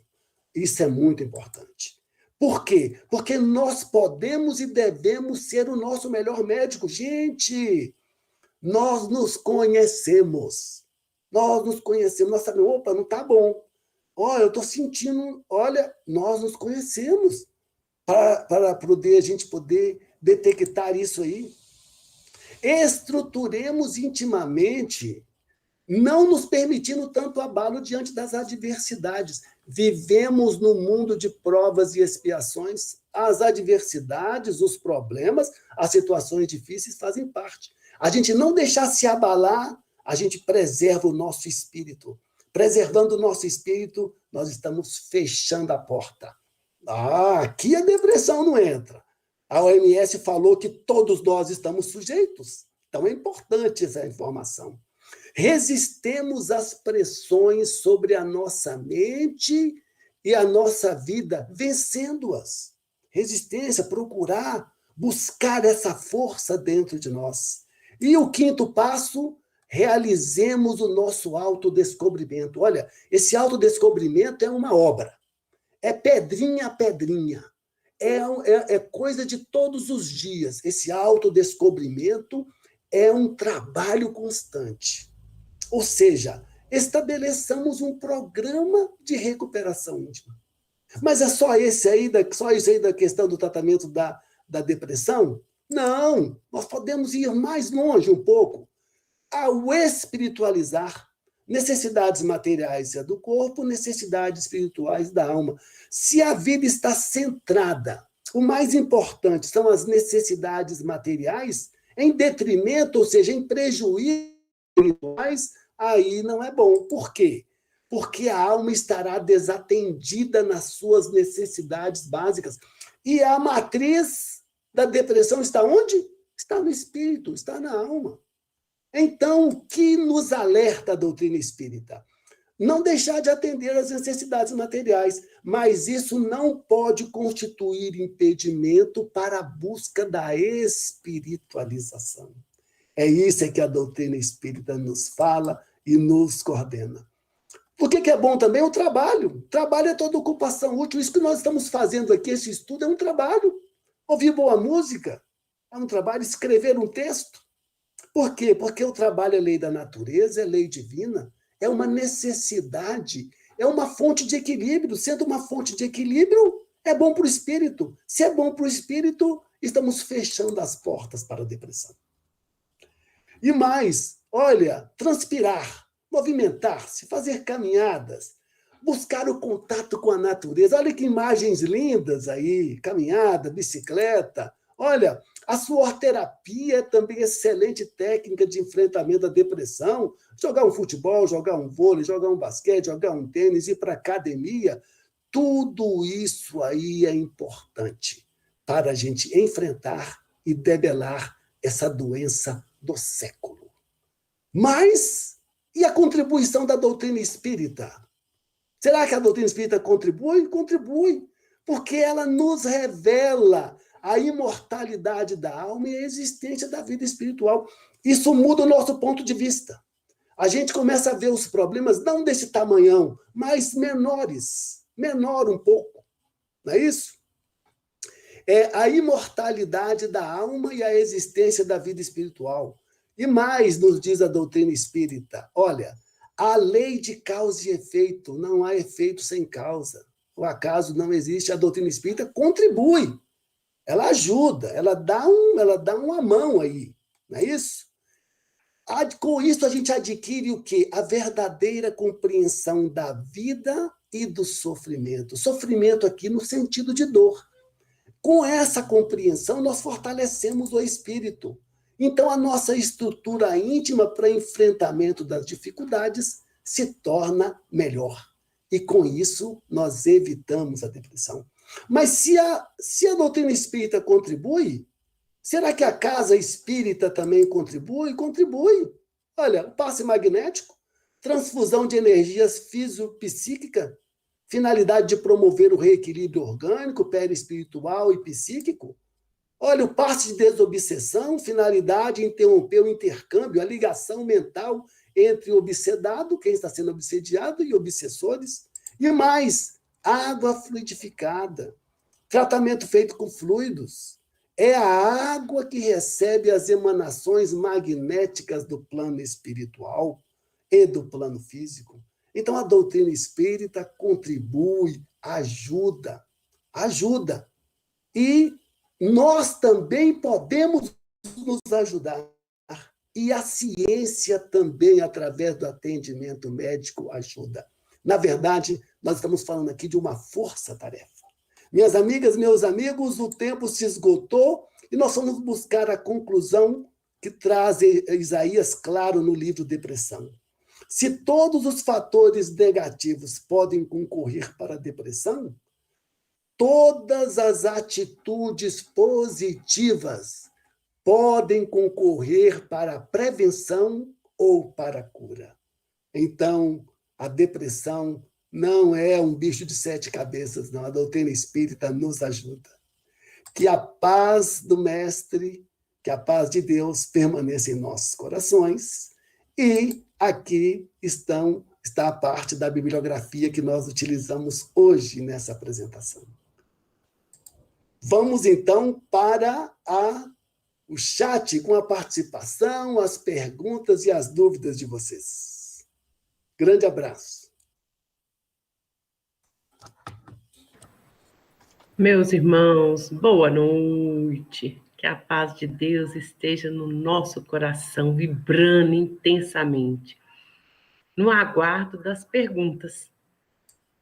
Isso é muito importante. Por quê? Porque nós podemos e devemos ser o nosso melhor médico. Gente, nós nos conhecemos. Nós sabemos, opa, não está bom. Olha, eu estou sentindo, olha, nós nos conhecemos para a gente poder detectar isso aí. Estruturemos intimamente, não nos permitindo tanto abalo diante das adversidades. Vivemos no mundo de provas e expiações. As adversidades, os problemas, as situações difíceis fazem parte. A gente não deixar se abalar, a gente preserva o nosso espírito. Preservando o nosso espírito, nós estamos fechando a porta. Aqui a depressão não entra. A OMS falou que todos nós estamos sujeitos. Então, é importante essa informação. Resistemos às pressões sobre a nossa mente e a nossa vida, vencendo-as. Resistência, buscar essa força dentro de nós. E o quinto passo, realizemos o nosso autodescobrimento. Olha, esse autodescobrimento é uma obra. É pedrinha a pedrinha. É coisa de todos os dias. Esse autodescobrimento é um trabalho constante. Ou seja, estabeleçamos um programa de recuperação íntima. Mas é só isso aí da questão do tratamento da depressão? Não, nós podemos ir mais longe um pouco. Ao espiritualizar necessidades materiais do corpo, necessidades espirituais da alma. Se a vida está centrada, o mais importante são as necessidades materiais, em detrimento, ou seja, em prejuízo espirituais, aí não é bom. Por quê? Porque a alma estará desatendida nas suas necessidades básicas. E a matriz da depressão está onde? Está no espírito, está na alma. Então, o que nos alerta a doutrina espírita? Não deixar de atender às necessidades materiais, mas isso não pode constituir impedimento para a busca da espiritualização. É isso que a doutrina espírita nos fala e nos coordena. O que é bom também? O trabalho. Trabalho é toda ocupação útil. Isso que nós estamos fazendo aqui, esse estudo, é um trabalho. Ouvir boa música é um trabalho. Escrever um texto. Por quê? Porque o trabalho é lei da natureza, é lei divina, é uma necessidade, é uma fonte de equilíbrio. Sendo uma fonte de equilíbrio, é bom para o espírito. Se é bom para o espírito, estamos fechando as portas para a depressão. E mais, olha, transpirar, movimentar-se, fazer caminhadas, buscar o contato com a natureza. Olha que imagens lindas aí, caminhada, bicicleta. Olha, a suorterapia é também excelente técnica de enfrentamento à depressão. Jogar um futebol, jogar um vôlei, jogar um basquete, jogar um tênis, ir para a academia. Tudo isso aí é importante para a gente enfrentar e debelar essa doença do século. Mas, e a contribuição da doutrina espírita? Será que a doutrina espírita contribui? Contribui, porque ela nos revela a imortalidade da alma e a existência da vida espiritual. Isso muda o nosso ponto de vista. A gente começa a ver os problemas não desse tamanhão, mas menores, menor um pouco. Não é isso? É a imortalidade da alma e a existência da vida espiritual. E mais, nos diz a doutrina espírita, olha, a lei de causa e efeito, não há efeito sem causa. O acaso não existe, a doutrina espírita contribui. Ela ajuda, ela dá uma mão aí, não é isso? Com isso a gente adquire o quê? A verdadeira compreensão da vida e do sofrimento. Sofrimento aqui no sentido de dor. Com essa compreensão, nós fortalecemos o espírito. Então, a nossa estrutura íntima para enfrentamento das dificuldades se torna melhor. E, com isso, nós evitamos a depressão. Mas se a doutrina espírita contribui, será que a casa espírita também contribui? Contribui. Olha, o passe magnético, transfusão de energias fisiopsíquica, finalidade de promover o reequilíbrio orgânico, perispiritual e psíquico. Olha, o passe de desobsessão, finalidade de interromper o intercâmbio, a ligação mental entre o obsedado, quem está sendo obsediado, e obsessores. E mais, água fluidificada, tratamento feito com fluidos. É a água que recebe as emanações magnéticas do plano espiritual e do plano físico. Então, a doutrina espírita contribui, ajuda. E nós também podemos nos ajudar. E a ciência também, através do atendimento médico, ajuda. Na verdade, nós estamos falando aqui de uma força-tarefa. Minhas amigas, meus amigos, o tempo se esgotou e nós vamos buscar a conclusão que traz Isaías claro no livro Depressão. Se todos os fatores negativos podem concorrer para a depressão, todas as atitudes positivas podem concorrer para a prevenção ou para a cura. Então, a depressão não é um bicho de 7 cabeças, não. A doutrina espírita nos ajuda. Que a paz do Mestre, que a paz de Deus permaneça em nossos corações E aqui está a parte da bibliografia que nós utilizamos hoje nessa apresentação. Vamos, então, para o chat com a participação, as perguntas e as dúvidas de vocês. Grande abraço. Meus irmãos, boa noite. Que a paz de Deus esteja no nosso coração, vibrando intensamente. No aguardo das perguntas.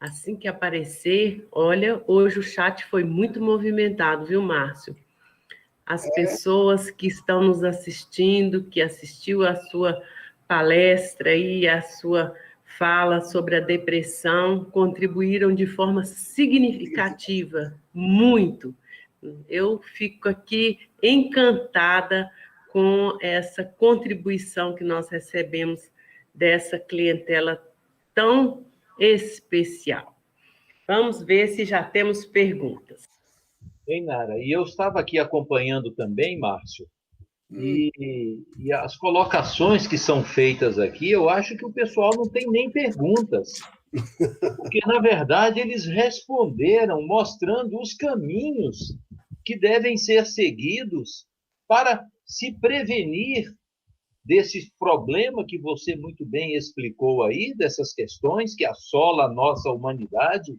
Assim que aparecer, olha, hoje o chat foi muito movimentado, viu, Márcio? As pessoas que estão nos assistindo, que assistiu a sua palestra e a sua fala sobre a depressão, contribuíram de forma significativa, muito. Eu fico aqui encantada com essa contribuição que nós recebemos dessa clientela tão especial. Vamos ver se já temos perguntas. Bem, Nara, e eu estava aqui acompanhando também, Márcio, e as colocações que são feitas aqui, eu acho que o pessoal não tem nem perguntas. Porque, na verdade, eles responderam mostrando os caminhos que devem ser seguidos para se prevenir desse problema que você muito bem explicou aí, dessas questões que assolam a nossa humanidade,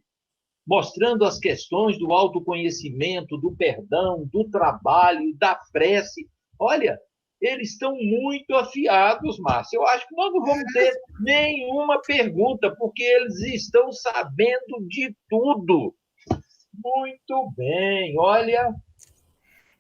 mostrando as questões do autoconhecimento, do perdão, do trabalho, da prece. Olha, eles estão muito afiados, Márcio. Eu acho que nós não vamos ter nenhuma pergunta, porque eles estão sabendo de tudo. Muito bem, olha...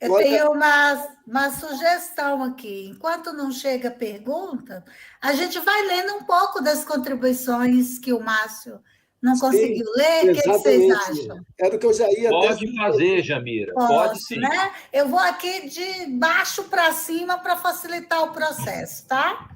Eu tenho uma sugestão aqui. Enquanto não chega pergunta, a gente vai lendo um pouco das contribuições que o Márcio não conseguiu ler. O que vocês acham? Era o que eu já ia... Pode fazer, Jamira. Pode sim. Né? Eu vou aqui de baixo para cima para facilitar o processo, tá?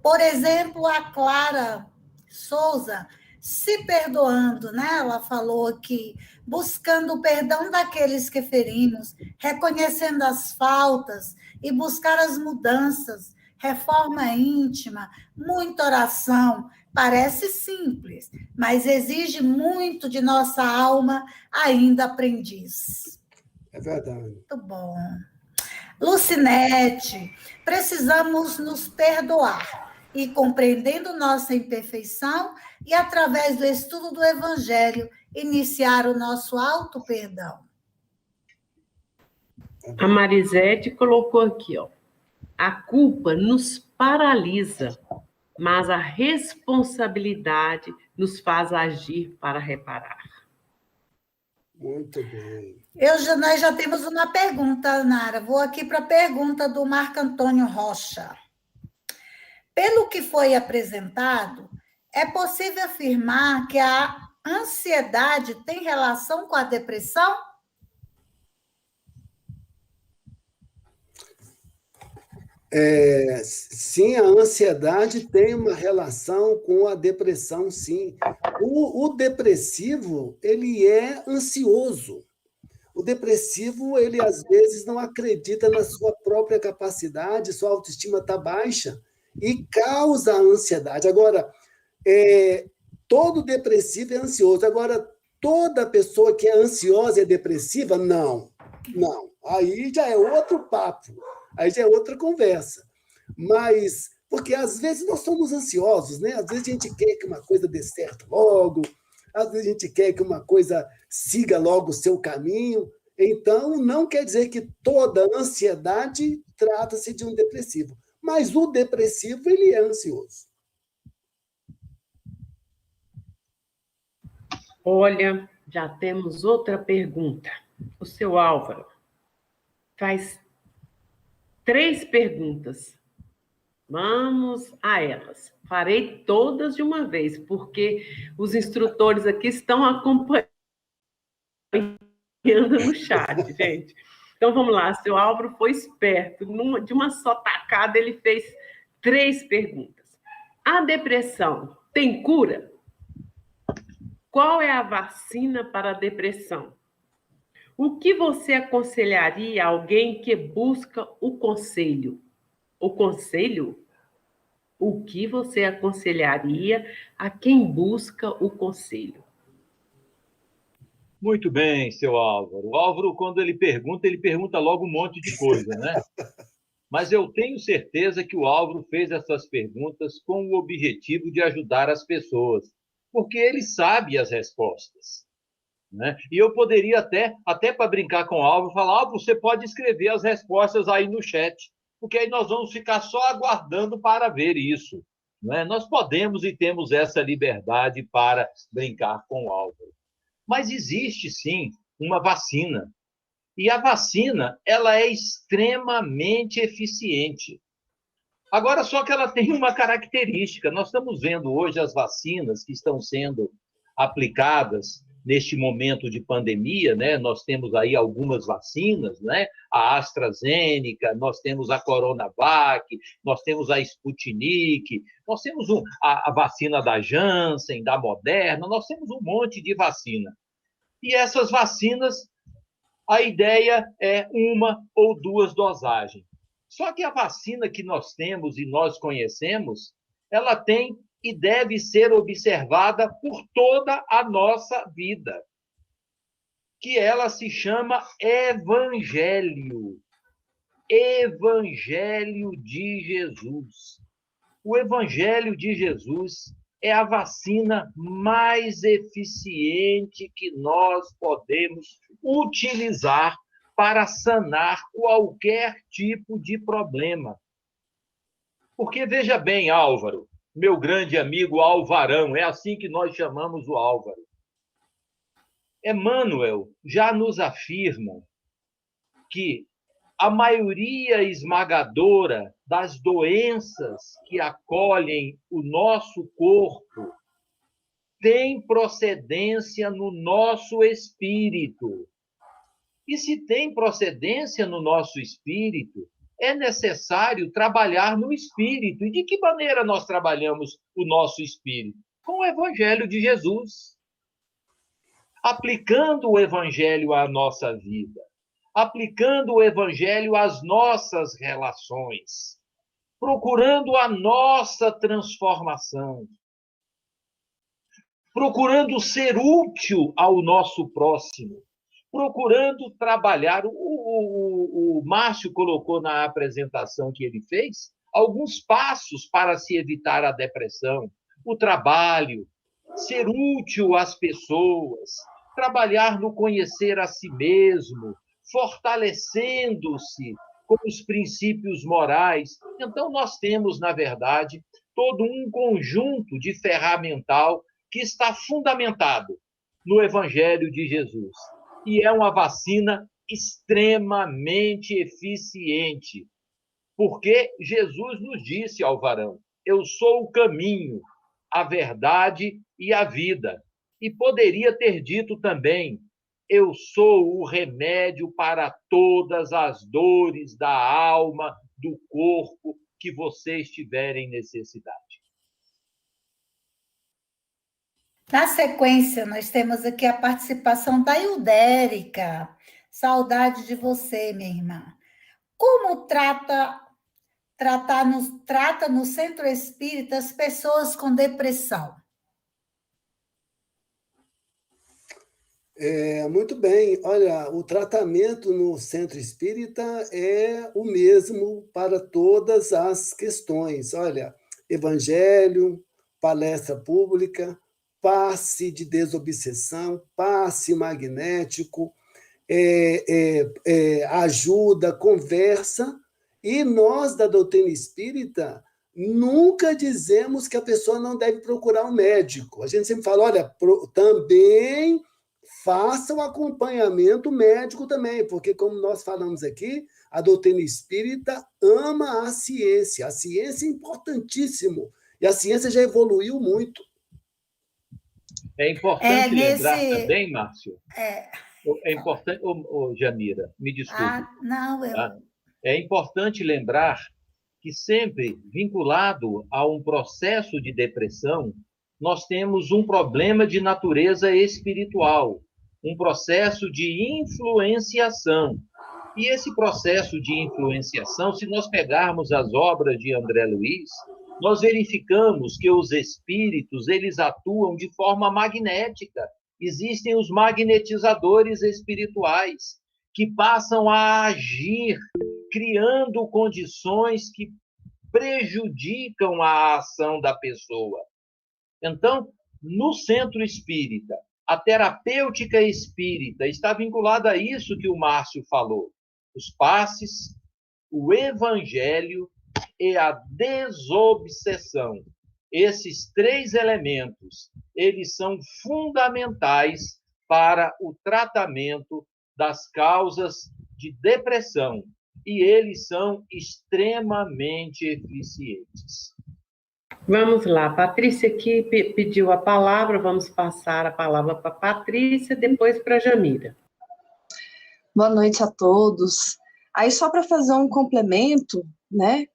Por exemplo, a Clara Souza, se perdoando, né? Ela falou aqui, buscando o perdão daqueles que ferimos, reconhecendo as faltas e buscar as mudanças, reforma íntima, muita oração. Parece simples, mas exige muito de nossa alma ainda aprendiz. É verdade. Muito bom. Lucinete, precisamos nos perdoar e, compreendendo nossa imperfeição e, através do estudo do Evangelho, iniciar o nosso auto-perdão. A Marisete colocou aqui, ó. A culpa nos paralisa, mas a responsabilidade nos faz agir para reparar. Muito bem. Nós já temos uma pergunta, Nara. Vou aqui para a pergunta do Marco Antônio Rocha. Pelo que foi apresentado, é possível afirmar que a ansiedade tem relação com a depressão? Sim, a ansiedade tem uma relação com a depressão, sim. O depressivo, ele é ansioso. O depressivo, ele às vezes não acredita na sua própria capacidade, sua autoestima está baixa e causa a ansiedade. Agora, todo depressivo é ansioso. Agora, toda pessoa que é ansiosa é depressiva? Não. Aí já é outro papo. Aí já é outra conversa. Mas, porque às vezes nós somos ansiosos, né? Às vezes a gente quer que uma coisa dê certo logo, às vezes a gente quer que uma coisa siga logo o seu caminho. Então, não quer dizer que toda ansiedade trata-se de um depressivo. Mas o depressivo, ele é ansioso. Olha, já temos outra pergunta. O seu Álvaro faz 3 perguntas. Vamos a elas. Farei todas de uma vez, porque os instrutores aqui estão acompanhando no chat, gente. Então, vamos lá. Seu Álvaro foi esperto. De uma só tacada, ele fez 3 perguntas. A depressão tem cura? Qual é a vacina para a depressão? O que você aconselharia a alguém que busca o conselho? O conselho? o que você aconselharia a quem busca o conselho? Muito bem, seu Álvaro. O Álvaro, quando ele pergunta logo um monte de coisa, né? Mas eu tenho certeza que o Álvaro fez essas perguntas com o objetivo de ajudar as pessoas, porque ele sabe as respostas, né? E eu poderia até para brincar com o Álvaro, falar: Álvaro, você pode escrever as respostas aí no chat, porque aí nós vamos ficar só aguardando para ver isso, né? Nós podemos e temos essa liberdade para brincar com o Álvaro. Mas existe, sim, uma vacina. E a vacina, ela é extremamente eficiente. Agora, só que ela tem uma característica. Nós estamos vendo hoje as vacinas que estão sendo aplicadas neste momento de pandemia, né? Nós temos aí algumas vacinas, né? A AstraZeneca, nós temos a Coronavac, nós temos a Sputnik, nós temos a vacina da Janssen, da Moderna, nós temos um monte de vacina. E essas vacinas, a ideia é 1 ou 2 dosagens. Só que a vacina que nós temos e nós conhecemos, ela tem e deve ser observada por toda a nossa vida, que ela se chama Evangelho. Evangelho de Jesus. O Evangelho de Jesus é a vacina mais eficiente que nós podemos utilizar para sanar qualquer tipo de problema. Porque, veja bem, Álvaro, meu grande amigo Alvarão, é assim que nós chamamos o Álvaro. Emmanuel já nos afirma que a maioria esmagadora das doenças que acolhem o nosso corpo tem procedência no nosso espírito. E se tem procedência no nosso espírito, é necessário trabalhar no espírito. E de que maneira nós trabalhamos o nosso espírito? Com o Evangelho de Jesus. Aplicando o Evangelho à nossa vida. Aplicando o Evangelho às nossas relações. Procurando a nossa transformação. Procurando ser útil ao nosso próximo. Procurando trabalhar. O Márcio colocou na apresentação que ele fez alguns passos para se evitar a depressão, o trabalho, ser útil às pessoas, trabalhar no conhecer a si mesmo, fortalecendo-se com os princípios morais. Então, nós temos, na verdade, todo um conjunto de ferramental que está fundamentado no Evangelho de Jesus. E é uma vacina extremamente eficiente, porque Jesus nos disse, Alvarão: eu sou o caminho, a verdade e a vida. E poderia ter dito também: eu sou o remédio para todas as dores da alma, do corpo que vocês tiverem necessidade. Na sequência, nós temos aqui a participação da Ildérica. Saudade de você, minha irmã. Como trata no Centro Espírita as pessoas com depressão? Muito bem. Olha, o tratamento no Centro Espírita é o mesmo para todas as questões. Olha, Evangelho, palestra pública, passe de desobsessão, passe magnético, ajuda, conversa. E nós, da doutrina espírita, nunca dizemos que a pessoa não deve procurar um médico. A gente sempre fala: olha, também faça o acompanhamento médico também, porque, como nós falamos aqui, a doutrina espírita ama a ciência. A ciência é importantíssimo. E a ciência já evoluiu muito. É importante lembrar também, Márcio. É importante, Jamira, me desculpe. Tá? É importante lembrar que sempre vinculado a um processo de depressão, nós temos um problema de natureza espiritual, um processo de influenciação. E esse processo de influenciação, se nós pegarmos as obras de André Luiz, nós verificamos que os espíritos, eles atuam de forma magnética. Existem os magnetizadores espirituais, que passam a agir, criando condições que prejudicam a ação da pessoa. Então, no centro espírita, a terapêutica espírita está vinculada a isso que o Márcio falou: os passes, o evangelho e a desobsessão. Esses 3 elementos, eles são fundamentais para o tratamento das causas de depressão, e eles são extremamente eficientes. Vamos lá, Patrícia aqui pediu a palavra, vamos passar a palavra para Patrícia, depois para Jamila. Boa noite a todos. Aí só para fazer um complemento, né?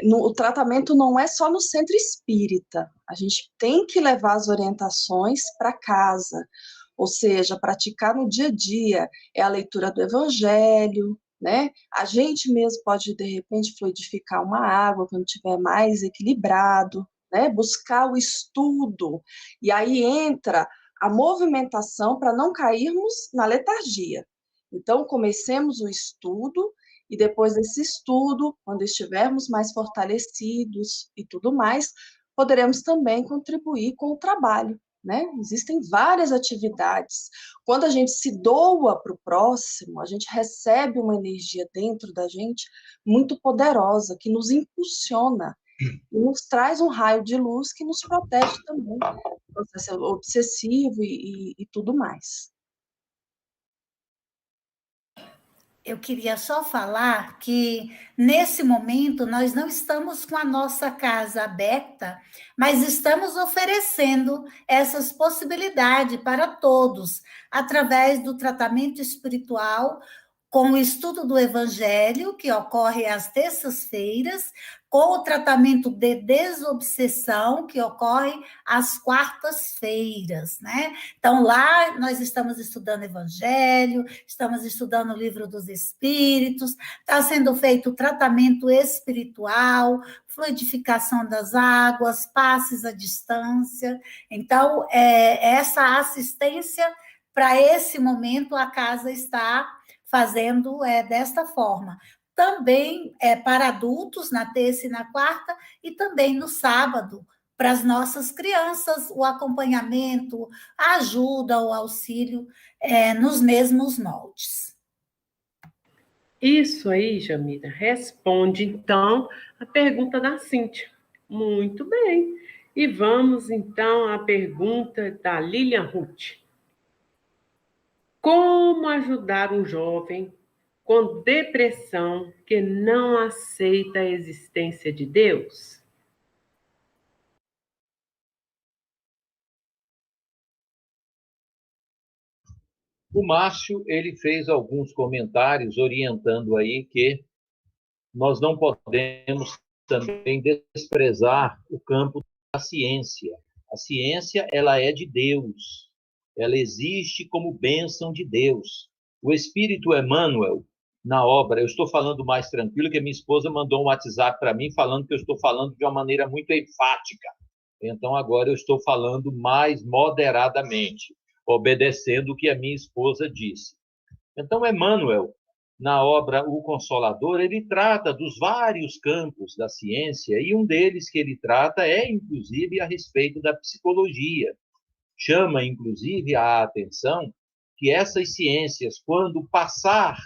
O tratamento não é só no centro espírita, a gente tem que levar as orientações para casa, ou seja, praticar no dia a dia, é a leitura do evangelho, né? A gente mesmo pode, de repente, fluidificar uma água quando estiver mais equilibrado, né? Buscar o estudo, e aí entra a movimentação para não cairmos na letargia. Então, comecemos o estudo, e depois desse estudo, quando estivermos mais fortalecidos e tudo mais, poderemos também contribuir com o trabalho, né? Existem várias atividades. Quando a gente se doa para o próximo, a gente recebe uma energia dentro da gente muito poderosa, que nos impulsiona e nos traz um raio de luz que nos protege também do processo obsessivo e tudo mais. Eu queria só falar que, nesse momento, nós não estamos com a nossa casa aberta, mas estamos oferecendo essas possibilidades para todos, através do tratamento espiritual, com o estudo do Evangelho, que ocorre às terças-feiras, com o tratamento de desobsessão, que ocorre às quartas-feiras, né? Então, lá nós estamos estudando Evangelho, estamos estudando o Livro dos Espíritos, está sendo feito o tratamento espiritual, fluidificação das águas, passes à distância. Então, essa assistência, para esse momento, a casa está fazendo desta forma. Também para adultos, na terça e na quarta, e também no sábado, para as nossas crianças, o acompanhamento, a ajuda, o auxílio, nos mesmos moldes. Isso aí, Jamila, responde, então, a pergunta da Cíntia. Muito bem. E vamos, então, à pergunta da Lilian Ruth. Como ajudar um jovem com depressão que não aceita a existência de Deus? O Márcio, ele fez alguns comentários orientando aí que nós não podemos também desprezar o campo da ciência. A ciência, ela é de Deus. Ela existe como bênção de Deus. O Espírito Emmanuel, na obra, eu estou falando mais tranquilo, que minha esposa mandou um WhatsApp para mim falando que eu estou falando de uma maneira muito enfática. Então, agora eu estou falando mais moderadamente, obedecendo o que a minha esposa disse. Então, Emmanuel, na obra O Consolador, ele trata dos vários campos da ciência, e um deles que ele trata é, inclusive, a respeito da psicologia. Chama, inclusive, a atenção que essas ciências, quando passar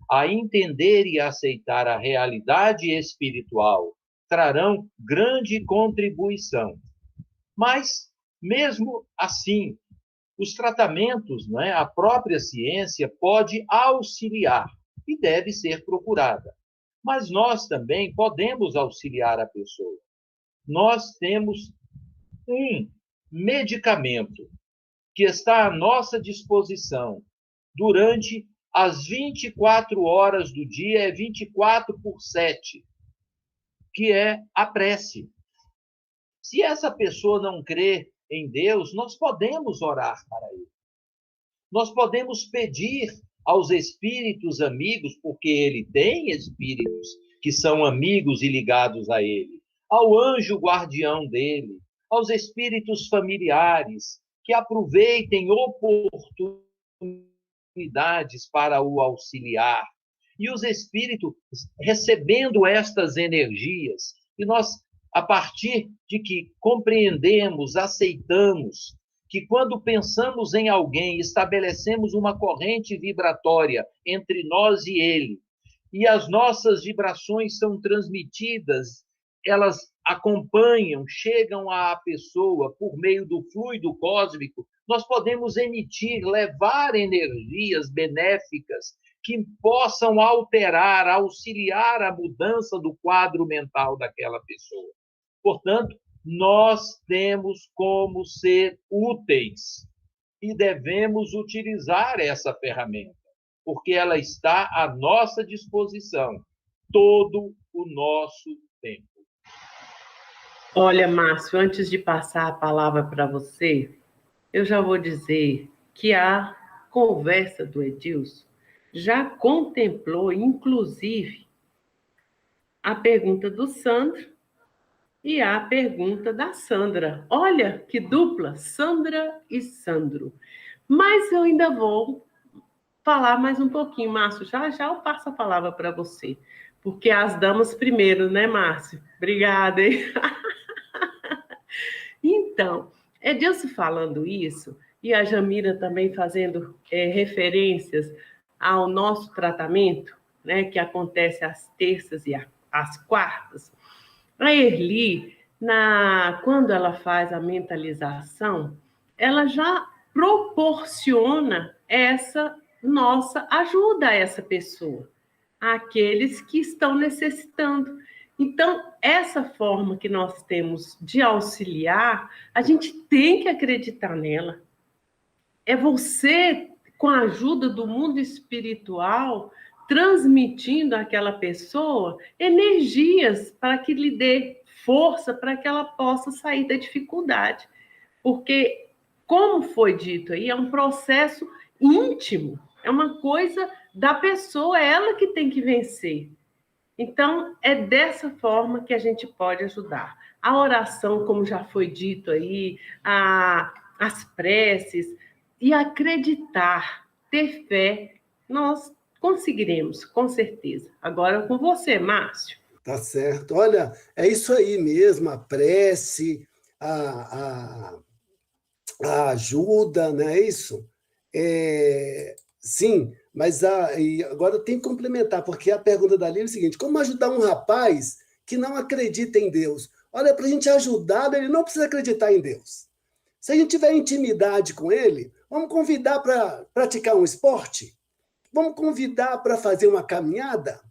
a entender e aceitar a realidade espiritual, trarão grande contribuição. Mas, mesmo assim, os tratamentos, não é? A própria ciência pode auxiliar e deve ser procurada. Mas nós também podemos auxiliar a pessoa. Nós temos um medicamento que está à nossa disposição durante as 24 horas do dia, 24/7, que é a prece. Se essa pessoa não crê em Deus, nós podemos orar para ele. Nós podemos pedir aos espíritos amigos, porque ele tem espíritos que são amigos e ligados a ele, ao anjo guardião dele, aos espíritos familiares, que aproveitem oportunidades para o auxiliar. E os espíritos recebendo estas energias, e nós, a partir de que compreendemos, aceitamos, que quando pensamos em alguém, estabelecemos uma corrente vibratória entre nós e ele, e as nossas vibrações são transmitidas, elas acompanham, chegam à pessoa por meio do fluido cósmico, nós podemos emitir, levar energias benéficas que possam alterar, auxiliar a mudança do quadro mental daquela pessoa. Portanto, nós temos como ser úteis e devemos utilizar essa ferramenta, porque ela está à nossa disposição todo o nosso tempo. Olha, Márcio, antes de passar a palavra para você, eu já vou dizer que a conversa do Edilson já contemplou, inclusive, a pergunta do Sandro e a pergunta da Sandra. Olha que dupla, Sandra e Sandro. Mas eu ainda vou falar mais um pouquinho, Márcio. Já eu passo a palavra para você. Porque as damas primeiro, né, Márcio? Obrigada, hein? Então, Edilson falando isso, e a Jamila também fazendo referências ao nosso tratamento, né, que acontece às terças e às quartas, a Erli, quando ela faz a mentalização, ela já proporciona essa nossa ajuda a essa pessoa, àqueles que estão necessitando. Então, essa forma que nós temos de auxiliar, a gente tem que acreditar nela. É você, com a ajuda do mundo espiritual, transmitindo àquela pessoa energias para que lhe dê força para que ela possa sair da dificuldade. Porque, como foi dito aí, é um processo íntimo, é uma coisa da pessoa, é ela que tem que vencer. Então, é dessa forma que a gente pode ajudar. A oração, como já foi dito aí, as preces, e acreditar, ter fé, nós conseguiremos, com certeza. Agora com você, Márcio. Tá certo. Olha, é isso aí mesmo, a prece, a ajuda, não é isso? Sim, mas e agora eu tenho que complementar, porque a pergunta da Lívia é o seguinte: como ajudar um rapaz que não acredita em Deus? Olha, para a gente ajudar, ele não precisa acreditar em Deus. Se a gente tiver intimidade com ele, vamos convidar para praticar um esporte? Vamos convidar para fazer uma caminhada?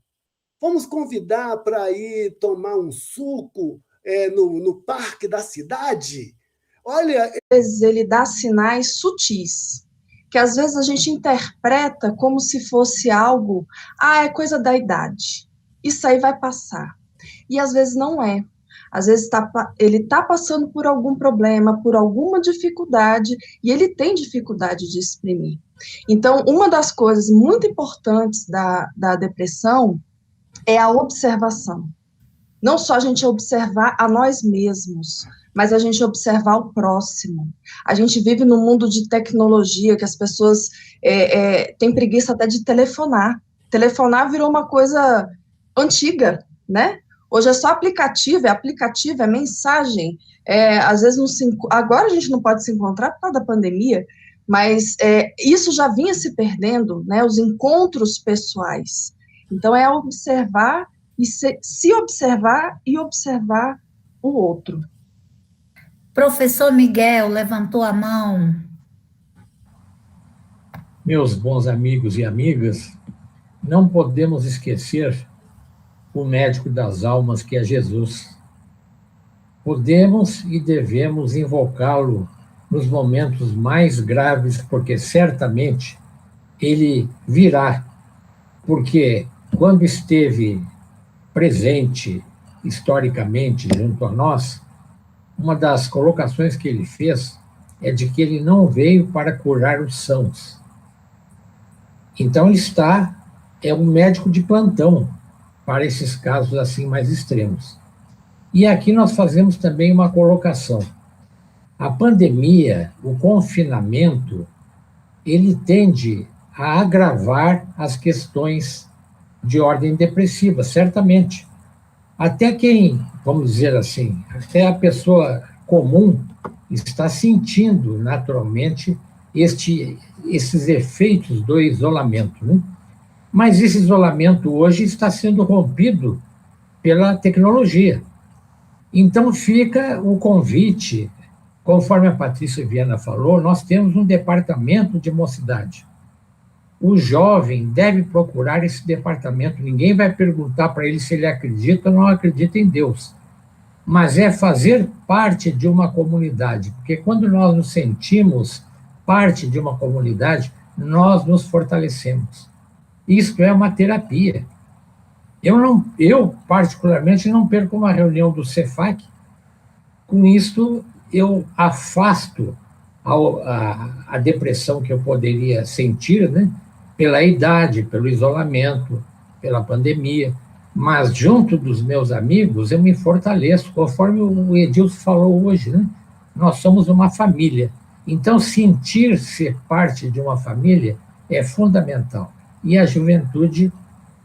Vamos convidar para ir tomar um suco no parque da cidade? Olha, às vezes ele dá sinais sutis, que às vezes a gente interpreta como se fosse algo, é coisa da idade, isso aí vai passar. E às vezes não é. Às vezes ele está passando por algum problema, por alguma dificuldade, e ele tem dificuldade de exprimir. Então, uma das coisas muito importantes da depressão é a observação. Não só a gente observar a nós mesmos, mas a gente observar o próximo. A gente vive num mundo de tecnologia que as pessoas têm preguiça até de telefonar. Telefonar virou uma coisa antiga, né? Hoje é só aplicativo, é mensagem. Às vezes agora a gente não pode se encontrar por causa da pandemia, mas isso já vinha se perdendo, né? Os encontros pessoais. Então é observar e se observar e observar o outro. Professor Miguel levantou a mão. Meus bons amigos e amigas, não podemos esquecer o médico das almas, que é Jesus. Podemos e devemos invocá-lo nos momentos mais graves, porque certamente ele virá. Porque quando esteve presente historicamente junto a nós, uma das colocações que ele fez é de que ele não veio para curar os sãos. Então ele é um médico de plantão para esses casos assim mais extremos. E aqui nós fazemos também uma colocação. A pandemia, o confinamento, ele tende a agravar as questões de ordem depressiva, certamente. Até quem, vamos dizer assim, até a pessoa comum está sentindo naturalmente esses efeitos do isolamento, né? Mas esse isolamento hoje está sendo rompido pela tecnologia. Então fica o convite, conforme a Patrícia Viana falou, nós temos um departamento de mocidade. O jovem deve procurar esse departamento. Ninguém vai perguntar para ele se ele acredita ou não acredita em Deus. Mas é fazer parte de uma comunidade. Porque quando nós nos sentimos parte de uma comunidade, nós nos fortalecemos. Isto é uma terapia. Eu particularmente, não perco uma reunião do Cefac. Com isto, eu afasto a depressão que eu poderia sentir, né? Pela idade, pelo isolamento, pela pandemia, mas junto dos meus amigos eu me fortaleço, conforme o Edilson falou hoje, né? Nós somos uma família, então sentir-se parte de uma família é fundamental, e a juventude,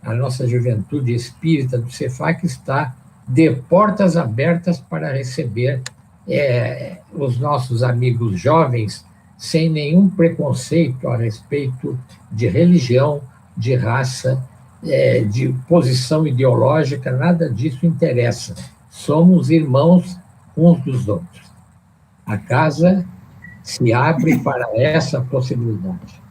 a nossa juventude espírita do Cefac está de portas abertas para receber os nossos amigos jovens sem nenhum preconceito a respeito de religião, de raça, de posição ideológica, nada disso interessa. Somos irmãos uns dos outros. A casa se abre para essa possibilidade.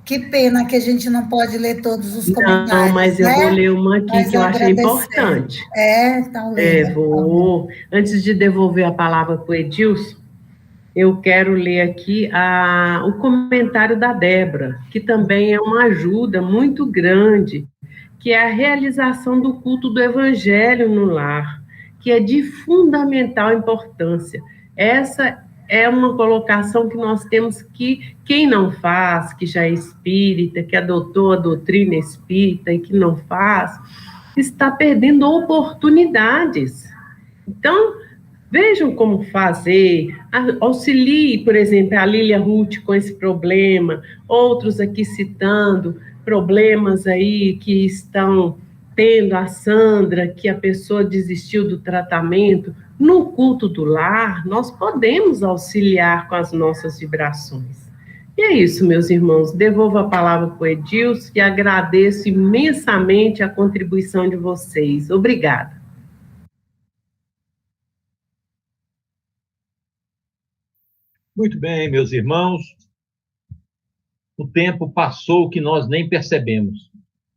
Que pena que a gente não pode ler todos os comentários. Não, mas eu vou ler uma aqui Mas que eu achei importante. Então lê. Vou. Antes de devolver a palavra para o Edilson, eu quero ler aqui o comentário da Débora, que também é uma ajuda muito grande, que é a realização do culto do Evangelho no lar, que é de fundamental importância. Essa é uma colocação que nós temos que, quem não faz, que já é espírita, que adotou a doutrina espírita e que não faz, está perdendo oportunidades. Então, vejam como fazer, auxilie, por exemplo, a Lília Ruth com esse problema, outros aqui citando problemas aí que estão tendo, a Sandra, que a pessoa desistiu do tratamento. No culto do lar, nós podemos auxiliar com as nossas vibrações. E é isso, meus irmãos, devolvo a palavra para o Edilson e agradeço imensamente a contribuição de vocês. Obrigada. Muito bem, meus irmãos. O tempo passou que nós nem percebemos.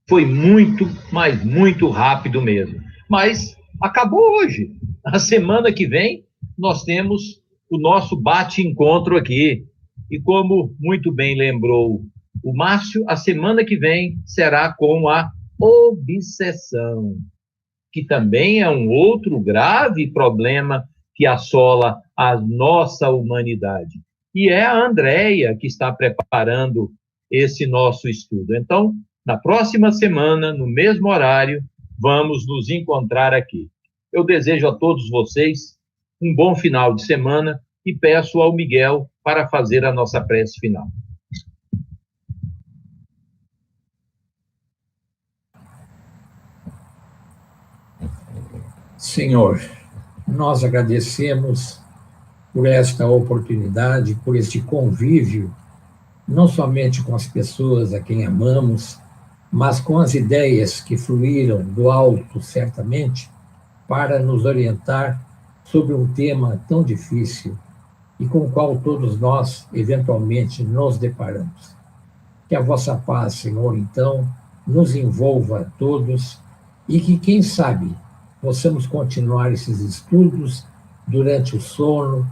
Foi muito, mas muito rápido mesmo. Mas acabou hoje. A semana que vem, nós temos o nosso bate-encontro aqui. E como muito bem lembrou o Márcio, a semana que vem será com a obsessão, que também é um outro grave problema que assola a nossa humanidade. E é a Andréia que está preparando esse nosso estudo. Então, na próxima semana, no mesmo horário, vamos nos encontrar aqui. Eu desejo a todos vocês um bom final de semana e peço ao Miguel para fazer a nossa prece final. Senhor, nós agradecemos por esta oportunidade, por este convívio, não somente com as pessoas a quem amamos, mas com as ideias que fluíram do alto, certamente, para nos orientar sobre um tema tão difícil e com o qual todos nós, eventualmente, nos deparamos. Que a vossa paz, Senhor, então, nos envolva a todos e que, quem sabe, possamos continuar esses estudos durante o sono,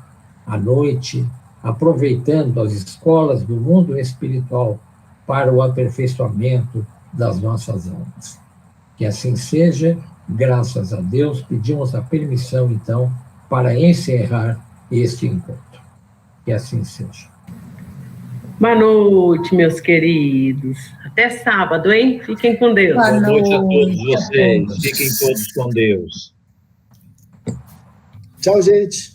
à noite, aproveitando as escolas do mundo espiritual para o aperfeiçoamento das nossas almas. Que assim seja, graças a Deus, pedimos a permissão, então, para encerrar este encontro. Que assim seja. Boa noite, meus queridos. Até sábado, hein? Fiquem com Deus. Boa noite a todos vocês. Fiquem todos com Deus. Tchau, gente.